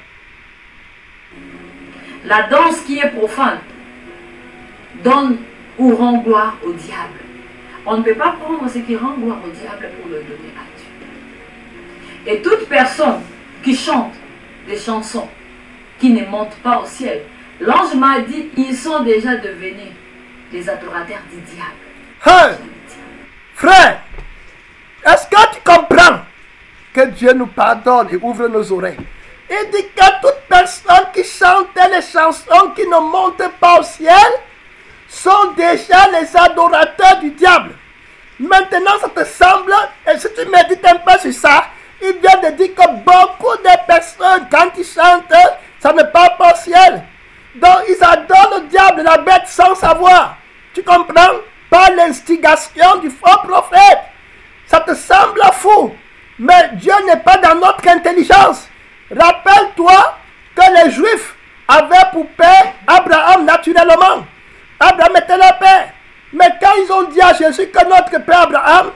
La danse qui est profane donne ou rend gloire au diable. On ne peut pas prendre ce qui rend gloire au diable pour le donner à Dieu. Et toute personne qui chante des chansons qui ne montent pas au ciel, l'ange m'a dit, ils sont déjà devenus des adorateurs du diable. Hey, frère, est-ce que tu comprends que Dieu nous pardonne et ouvre nos oreilles? Il dit que toute personne qui chante les chansons qui ne montent pas au ciel sont déjà les adorateurs du diable. Maintenant, ça te semble, et si tu médites un peu sur ça, il vient de dire que beaucoup de personnes, quand ils chantent, ça ne part pas au ciel. Donc, ils adorent le diable, la bête, sans savoir. Tu comprends? Par l'instigation du faux prophète. Ça te semble fou. Mais Dieu n'est pas dans notre intelligence. Rappelle-toi que les Juifs avaient pour père Abraham naturellement. Abraham était leur père. Mais quand ils ont dit à Jésus que notre père Abraham,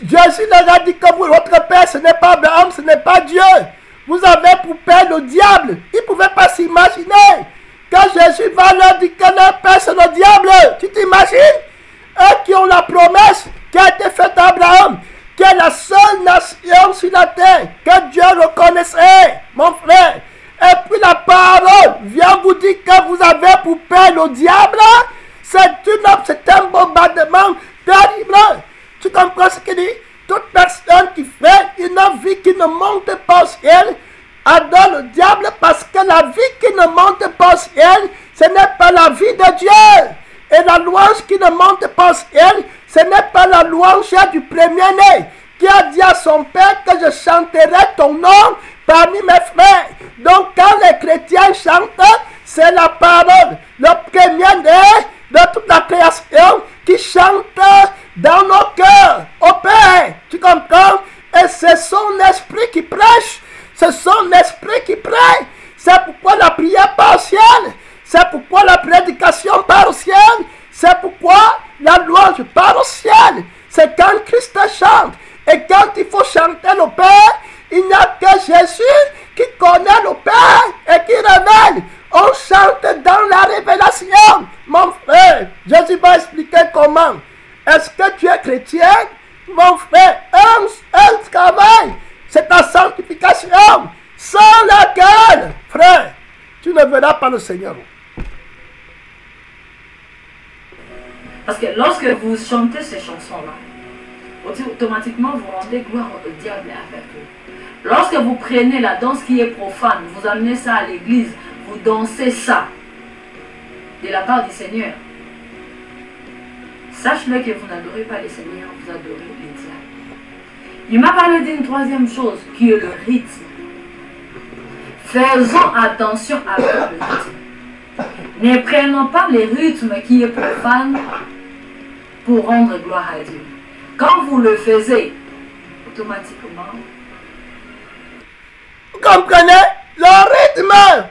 Jésus leur a dit que votre père, ce n'est pas Abraham, ce n'est pas Dieu. Vous avez pour père le diable. Ils ne pouvaient pas s'imaginer. Quand Jésus va leur dire que leur père, c'est le diable. Tu t'imagines? Eux qui ont la promesse qui a été faite à Abraham, qui est la seule nation sur la terre, que Dieu reconnaissait, mon frère. Et puis la parole vient vous dire que vous avez pour père le diable. C'est un bombardement terrible. Tu comprends ce qu'il dit? Toute personne qui fait une vie qui ne monte pas au ciel adore le diable, parce que la vie qui ne monte pas au ciel, ce n'est pas la vie de Dieu. Et la louange qui ne monte pas au ciel, ce n'est pas la louange du premier-né qui a dit à son père que je chanterai ton nom parmi mes frères. Donc quand les chrétiens chantent, c'est la parole, le premier-né de toute la création qui chante dans nos cœurs au Père. Tu comprends? Et c'est son esprit qui prêche. C'est son esprit qui prie. C'est pourquoi la prière part au ciel. C'est pourquoi la prédication part au ciel. C'est pourquoi la louange part au ciel. C'est quand Christ chante. Et quand il faut chanter le Père, il n'y a que Jésus qui connaît le Père et qui révèle. On chante dans la révélation. Mon frère, Jésus va expliquer comment. Est-ce que tu es chrétien? Mon frère, un travail, c'est ta sanctification. Sans laquelle, frère, tu ne verras pas le Seigneur. Parce que lorsque vous chantez ces chansons-là, automatiquement vous rendez gloire au diable avec eux. Lorsque vous prenez la danse qui est profane, vous amenez ça à l'église, vous dansez ça de la part du Seigneur. Sache-le que vous n'adorez pas le Seigneur, vous adorez les diables. Il m'a parlé d'une troisième chose qui est le rythme. Faisons attention avec le rythme. Ne prenons pas le rythme qui est profane pour rendre gloire à Dieu. Quand vous le faites, automatiquement. Vous comprenez? Le rythme!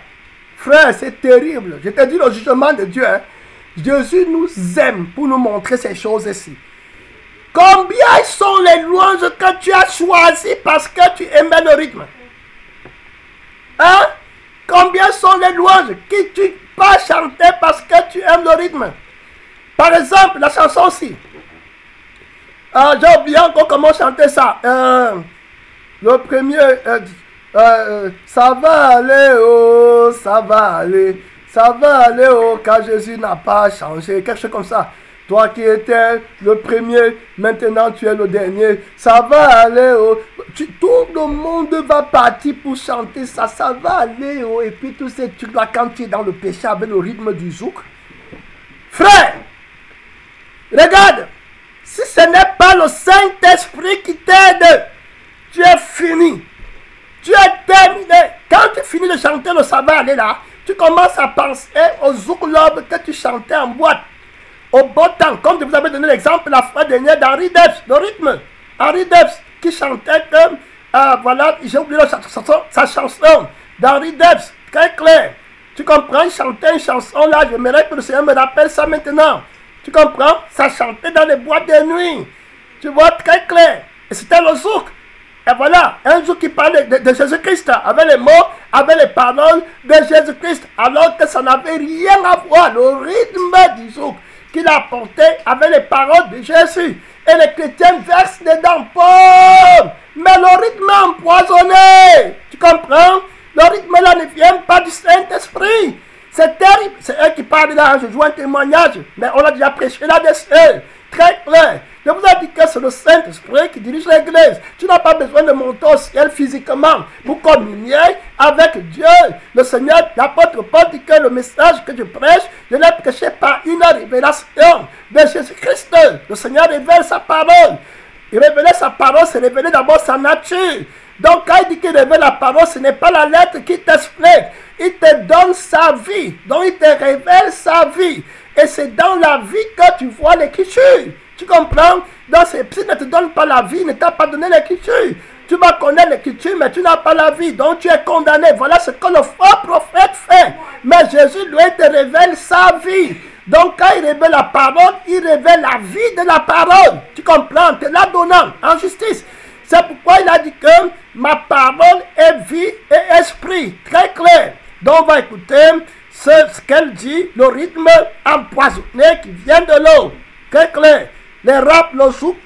Frère, c'est terrible. Je te dis le jugement de Dieu. Hein. Jésus nous aime pour nous montrer ces choses-ci. Combien sont les louanges que tu as choisies parce que tu aimais le rythme? Hein? Combien sont les louanges que tu n'as pas chanté parce que tu aimes le rythme? Par exemple, la chanson aussi. J'ai oublié encore comment chanter ça. Le premier, ça va aller, oh, ça va aller. Ça va aller, oh, car Jésus n'a pas changé. Quelque chose comme ça. Toi qui étais le premier, maintenant tu es le dernier. Ça va aller, oh. Tout le monde va partir pour chanter ça. Ça va aller, oh. Et puis tous ces trucs-là, quand tu es dans le péché avec le rythme du zouk. Frère, regarde. Si ce n'est pas le Saint-Esprit qui t'aide, tu es fini. Tu es terminé. Quand tu finis de chanter le ça va aller là, tu commences à penser au zouk lobe que tu chantais en boîte. Au beau temps, comme je vous avais donné l'exemple la fois dernière d'Henri Debs, le rythme. Henri Debs qui chantait comme, voilà, j'ai oublié sa chanson d'Henri Debs, très clair. Tu comprends, il chantait une chanson là, j'aimerais que le Seigneur me rappelle ça maintenant. Tu comprends, ça chantait dans les boîtes de nuit. Tu vois, très clair. Et c'était le zouk. Et voilà, un zouk qui parlait de Jésus-Christ, avec les mots, avec les paroles de Jésus-Christ, alors que ça n'avait rien à voir, le rythme du zouk qu'il apportait avec les paroles de Jésus. Et les chrétiens versent dedans, pauvre, mais le rythme empoisonné. Tu comprends? Le rythme là ne vient pas du Saint-Esprit. C'est terrible. C'est eux qui parlent là, je joue un témoignage, mais on a déjà prêché là-dessus. Très clair. Je vous ai dit que c'est le Saint-Esprit qui dirige l'église. Tu n'as pas besoin de monter au ciel physiquement pour communier avec Dieu. Le Seigneur, l'apôtre Paul dit que le message que je prêche, je l'ai prêché par une révélation de Jésus-Christ. Le Seigneur révèle sa parole. Il révélait sa parole, c'est révéler d'abord sa nature. Donc quand il dit qu'il révèle la parole, ce n'est pas la lettre qui t'explique. Il te donne sa vie. Donc il te révèle sa vie. Et c'est dans la vie que tu vois l'écriture. Tu comprends? Donc s'il ne te donne pas la vie, il ne t'a pas donné l'écriture. Tu vas connaître l'écriture, mais tu n'as pas la vie. Donc tu es condamné. Voilà ce que le faux prophète fait. Mais Jésus, lui, te révèle sa vie. Donc quand il révèle la parole, il révèle la vie de la parole. Tu comprends? Te la donnant en justice. C'est pourquoi il a dit que ma parole est vie et esprit. Très clair. Donc on va écouter ce qu'elle dit, le rythme empoisonné qui vient de l'eau. Très clair. Les rap, le zouk,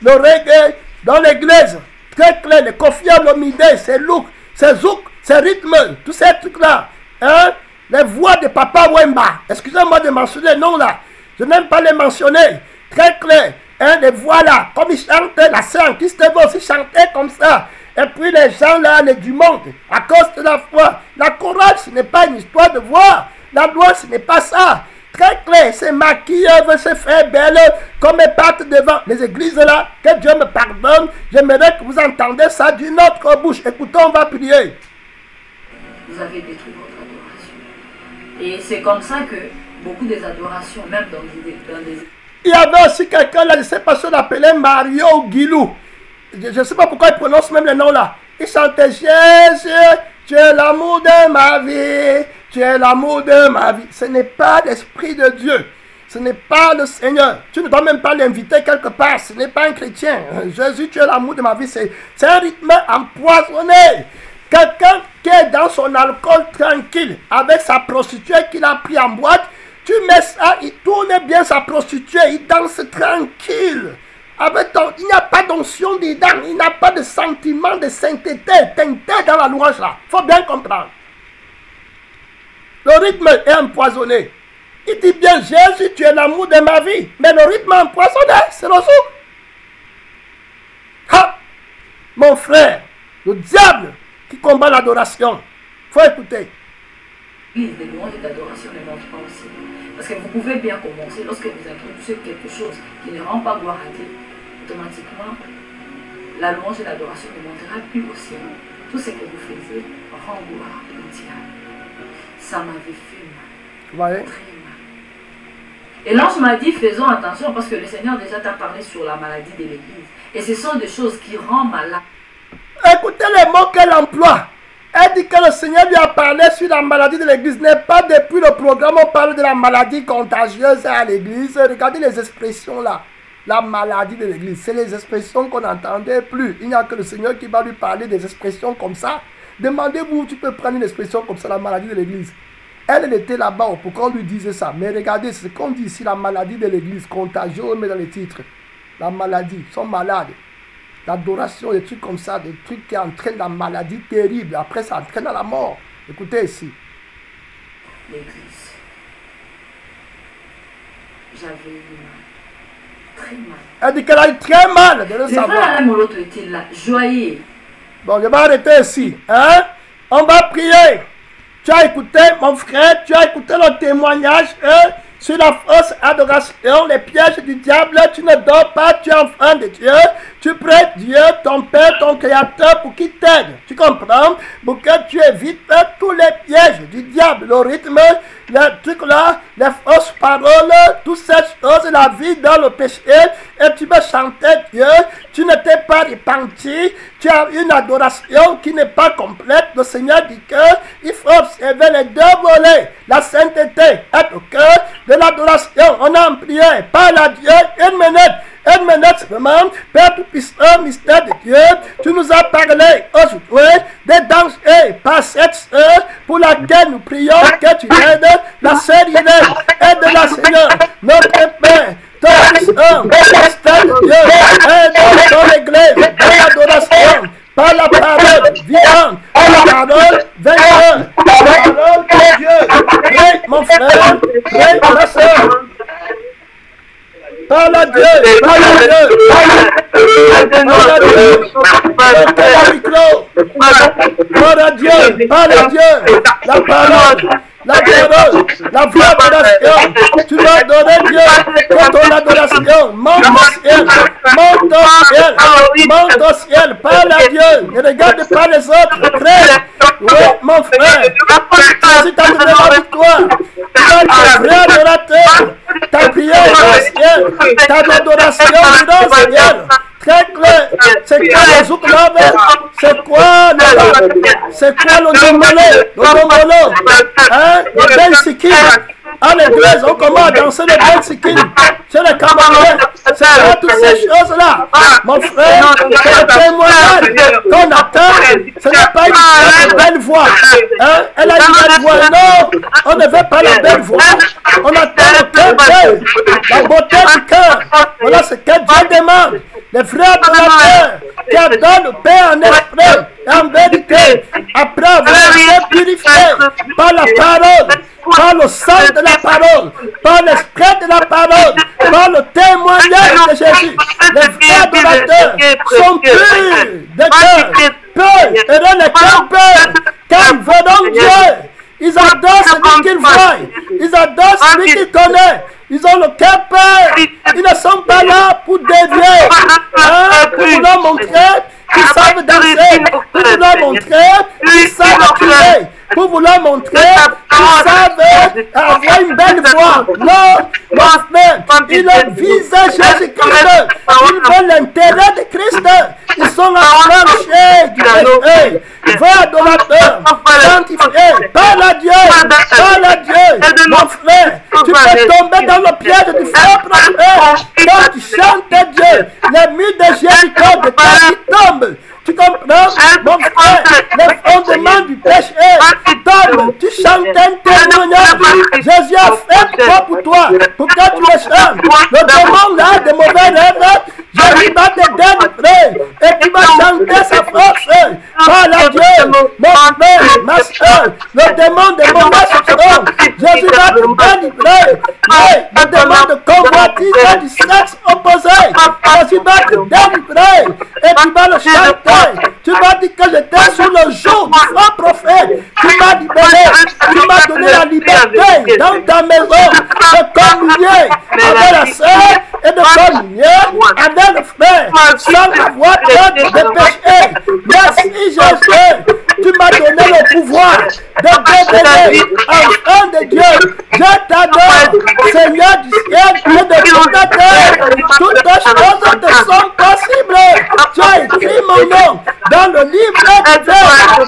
le reggae dans l'église. Très clair. Les kofiam, le midé, c'est look, c'est zouk, c'est rythme, tous ces trucs-là. Hein? Les voix de Papa Wemba. Excusez-moi de mentionner les noms là. Je n'aime pas les mentionner. Très clair. Hein? Les voix là. Comme ils chantaient, la sœur Christophe aussi chantait comme ça. Et puis les gens là, les du monde, à cause de la foi. La chorale, ce n'est pas une histoire de voix. La loi, ce n'est pas ça. Très clair, c'est maquille, veut se faire belle, comme elle part devant les églises là. Que Dieu me pardonne. J'aimerais que vous entendez ça d'une autre bouche. Écoutez, on va prier. Vous avez détruit votre adoration. Et c'est comme ça que beaucoup des adorations, même dans des... Il y avait aussi quelqu'un là, je ne sais pas si on l'appelait Mario Guilou. Je ne sais pas pourquoi il prononce même les noms là. Il chantait Jésus, tu es l'amour de ma vie, tu es l'amour de ma vie. Ce n'est pas l'Esprit de Dieu. Ce n'est pas le Seigneur. Tu ne dois même pas l'inviter quelque part. Ce n'est pas un chrétien. Jésus, tu es l'amour de ma vie. C'est un rythme empoisonné. Quelqu'un qui est dans son alcool tranquille, avec sa prostituée qu'il a pris en boîte, tu mets ça, il tourne bien sa prostituée, il danse tranquille. Il n'y a pas d'onction dedans, il n'y a pas de sentiment de sainteté teinté dans la louange là. Il faut bien comprendre. Le rythme est empoisonné. Il dit bien, Jésus, tu es l'amour de ma vie. Mais le rythme est empoisonné, c'est le jour. Ah, mon frère, le diable qui combat l'adoration. Il faut écouter. Les louanges et d'adoration ne mentent pas aussi. Parce que vous pouvez bien commencer, lorsque vous introduisez quelque chose qui ne rend pas gloire à Dieu, automatiquement, la louange et l'adoration ne montera plus au ciel. Tout ce que vous faisiez rend gloire au diable. Ça m'avait fait mal. Ouais. Très mal. Et l'ange m'a dit, faisons attention parce que le Seigneur déjà t'a parlé sur la maladie de l'église. Et ce sont des choses qui rendent malade. Écoutez les mots qu'elle emploie. Elle dit que le Seigneur lui a parlé sur la maladie de l'église. N'est pas depuis le programme on parle de la maladie contagieuse à l'église. Regardez les expressions là. La maladie de l'église. C'est les expressions qu'on n'entendait plus. Il n'y a que le Seigneur qui va lui parler des expressions comme ça. Demandez-vous, tu peux prendre une expression comme ça, la maladie de l'église. Elle était là-bas pour qu'on lui dise ça. Mais regardez ce qu'on dit ici, la maladie de l'église. Contagieuse, on met dans les titres. La maladie, ils sont malades. L'adoration, des trucs comme ça, des trucs qui entraînent la maladie terrible. Après, ça entraîne à la mort. Écoutez ici. L'église. J'avais eu mal. Très mal. Elle dit qu'elle a eu très mal de le Le savoir. frère Alain Moloto était là, joyeux. Bon, je vais arrêter ici. Hein? On va prier. Tu as écouté, mon frère, tu as écouté le témoignage sur la fausse adoration, les pièges du diable. Tu ne dors pas, tu es enfant de Dieu. Tu prêtes Dieu, ton Père, ton Créateur, pour qu'il t'aide. Tu comprends? Pour que tu évites tous les pièges du diable, le rythme, les trucs là, les fausses paroles, toutes ces choses, la vie dans le péché. Et tu veux chanter Dieu. Tu ne t'es pas repenti. Tu as une adoration qui n'est pas complète. Le Seigneur dit qu'il faut observer les deux volets. La sainteté est au cœur de l'adoration. On a en prière. Parle à Dieu. Une minute seulement. Père Tout-Puissant, mystère de Dieu. Tu nous as parlé aujourd'hui des dangers par cette heure pour laquelle nous prions que tu aides la sœur Irène. Aide-la, Seigneur. Notre Père. Tout-Puissant, mystère de Dieu. Aide ton église dans l'adoration. Par la parole vivante, par la parole vainqueur, par la parole de Dieu. Prie, mon frère, prie, ma soeur. Parle à Dieu, parle à Dieu, parle à Dieu. Parle à Dieu, parle à Dieu. La parole. La vraie adoration, tu dois adorer Dieu pour ton adoration. Monte au ciel, monte au ciel, monte au ciel, parle à Dieu. Ne regarde pas les autres, frère. Oui, mon frère, si tu as donné la victoire, tu vas être un vrai adorateur. Ta prière est au ciel, ta adoration est au ciel. Très clair, c'est quoi le zouk-lave? C'est quoi le domolo? Hein? Le bel sikin. À l'église, on commence à danser le bel sikin. C'est le cabaret. C'est quoi toutes ces choses-là? Mon frère, c'est le témoignage qu'on attend. Ce n'est pas une belle voix. Hein? Elle a une belle voix. Non, on ne veut pas la belle voix. On attend le cœur, la beauté du cœur. Voilà ce que Dieu demande. Les frères adorateurs qui adorent le Père en esprit et en vérité, après avoir été purifiés par la parole, par le sang de la parole, par l'esprit de la parole, par le témoignage de Jésus. Les frères adorateurs sont purs de cœur, purs et dans le cœur pur, car ils verront Dieu. Ils adorent celui qu'ils voient. Ils adorent celui qu'ils connaissent. Ils ont le cœur pur. Ils ne sont pas là pour dévier. Hein, pour vous leur montrer qu'ils savent danser. Pour vous leur montrer qu'ils savent crier. Pour vous leur montrer qu'ils savent avoir une belle voix. Non, mon frère, ils visent Jésus-Christ. Ils veulent l'intérêt de Christ. Ils sont affranchis du péché. Va adorateur, sanctifié, parle à Dieu, mon frère. Tu peux tomber dans le piège du faux prophète. Quand tu chantes Dieu, les murs de Jéricho de toi qui tombent. Tu comprends, mon frère, les fondements du péché tombent. Tu chantes un témoignage. Jésus a fait quoi pour toi, pour que tu le chantes. Le démon là, de mauvais rêves, Jésus va te délivrer et tu vas chanter sa force. Parle à Dieu, mon frère, ma soeur. Le démon de mauvais soupçons Jésus va te délivrer et tu vas le chanter. Tu vas dire que j'étais sous le joug du faux prophète. Tu m'as libéré. Tu m'as donné la liberté dans ta maison de communier avec la sœur et de communier avec le frère sans avoir peur de péché. Merci Jésus. Tu m'as donné le pouvoir de devenir enfant de Dieu. Je t'adore, Seigneur du ciel et de toute la terre. Toutes choses te sont possibles. Tu as écrit mon nom dans le livre de Dieu.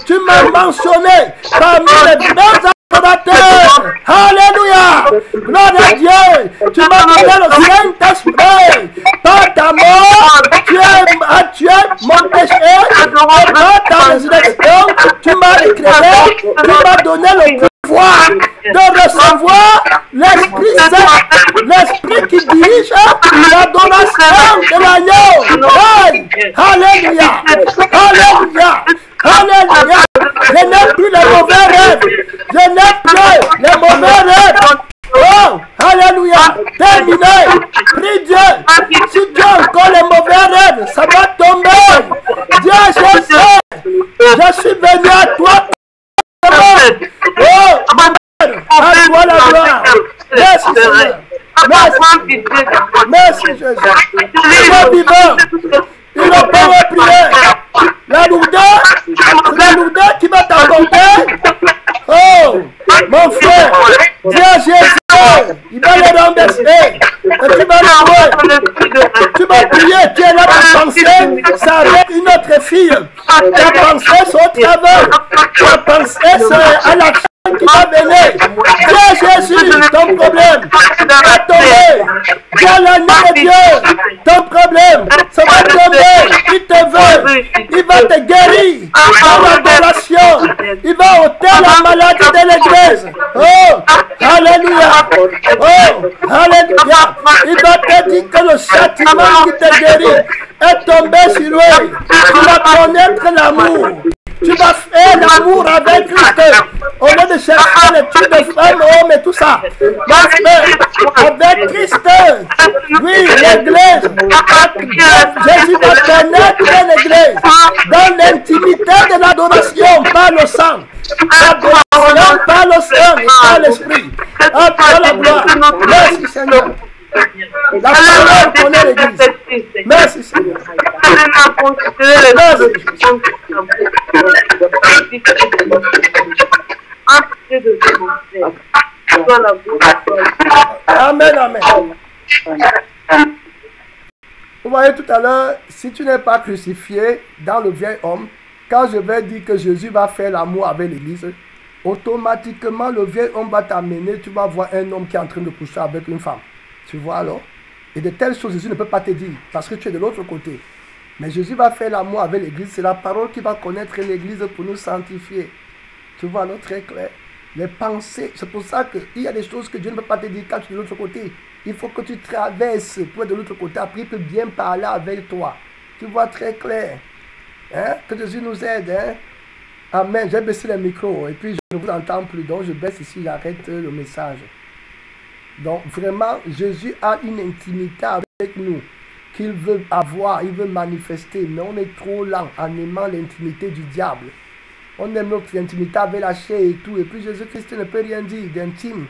Tu m'as mentionné parmi les vrais adorateurs. Alléluia. Gloire à Dieu. Tu m'as donné le Saint-Esprit. Par ta mort, tu es mon péché. Et par ta résurrection, tu m'as éclairé. Tu m'as donné le pouvoir de recevoir l'Esprit Saint, l'Esprit qui dirige l'adoration de l'agneau. Alléluia. Alléluia. Alléluia. Je n'ai plus les mauvais rêves. Je n'ai plus les mauvais rêves. Oh, alléluia. Terminé. Prie Dieu. Si tu as encore les mauvais rêves, ça va tomber. Dieu, je sais. Je suis venu à toi. Oh, à toi la gloire. Merci Seigneur. Merci. Merci Jésus. Tu es vivant. Il ne peut pas prier. La lourdeur qui va t'apporter. Oh, mon frère, Dieu Jésus, il va les rembourser. Et tu vas le jouer. Tu vas prier, tu es là pour penser, c'est avec une autre fille. Ta pensée, c'est au travail. Ta pensée, c'est à la qui va venir. Dieu Jésus, ton problème va tomber. Dieu l'agneau de Dieu, ton problème, ça va tomber. Il te veut, il va te guérir dans l'adoration. Il va ôter la maladie de l'église. Oh, alléluia. Oh, alléluia. Il va te dire que le châtiment qui te guérit est tombé sur lui. Tu vas connaître l'amour. Tu vas faire l'amour avec Christ. Au lieu de chercher les trucs de femmes, hommes et tout ça. Avec Christ. Oui, l'église. Jésus va connaître l'église. Dans l'intimité de l'adoration, par le sang. L'adoration par le sang et par l'esprit. Après la gloire. Merci Seigneur. La parole connaît l'église. Merci Seigneur. Amen, amen. Vous voyez tout à l'heure, si tu n'es pas crucifié dans le vieil homme, quand je vais dire que Jésus va faire l'amour avec l'église, automatiquement le vieil homme va t'amener, tu vas voir un homme qui est en train de coucher avec une femme. Tu vois alors? Et de telles choses, Jésus ne peut pas te dire, parce que tu es de l'autre côté. Mais Jésus va faire l'amour avec l'église, c'est la parole qui va connaître l'église pour nous sanctifier. Tu vois alors très clair? Les pensées, c'est pour ça qu'il y a des choses que Dieu ne peut pas te dire quand tu es de l'autre côté. Il faut que tu traverses pour être de l'autre côté, après il peut bien parler avec toi. Tu vois très clair? Hein? Que Jésus nous aide. Hein? Amen. J'ai baissé le micro et puis je ne vous entends plus, donc je baisse ici, j'arrête le message. Donc vraiment, Jésus a une intimité avec nous qu'il veut avoir, il veut manifester, mais on est trop lent en aimant l'intimité du diable. On aime notre intimité avec la chair et tout, et puis Jésus-Christ ne peut rien dire d'intime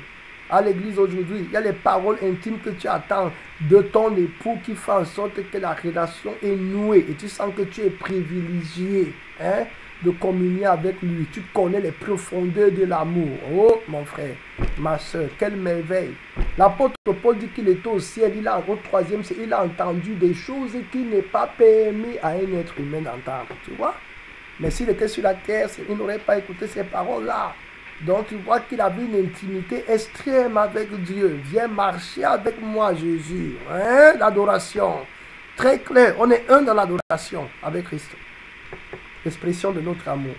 à l'église aujourd'hui. Il y a les paroles intimes que tu attends de ton époux qui font en sorte que la relation est nouée et tu sens que tu es privilégié, hein, de communier avec lui. Tu connais les profondeurs de l'amour. Oh mon frère, ma soeur, quelle merveille. L'apôtre Paul dit qu'il était au ciel, il a au troisième, il a entendu des choses qui n'est pas permis à un être humain d'entendre, tu vois. Mais s'il était sur la terre, il n'aurait pas écouté ces paroles-là. Donc tu vois qu'il avait une intimité extrême avec Dieu. Viens marcher avec moi, Jésus. Hein? L'adoration. Très clair, on est un dans l'adoration avec Christ. L'expression de notre amour.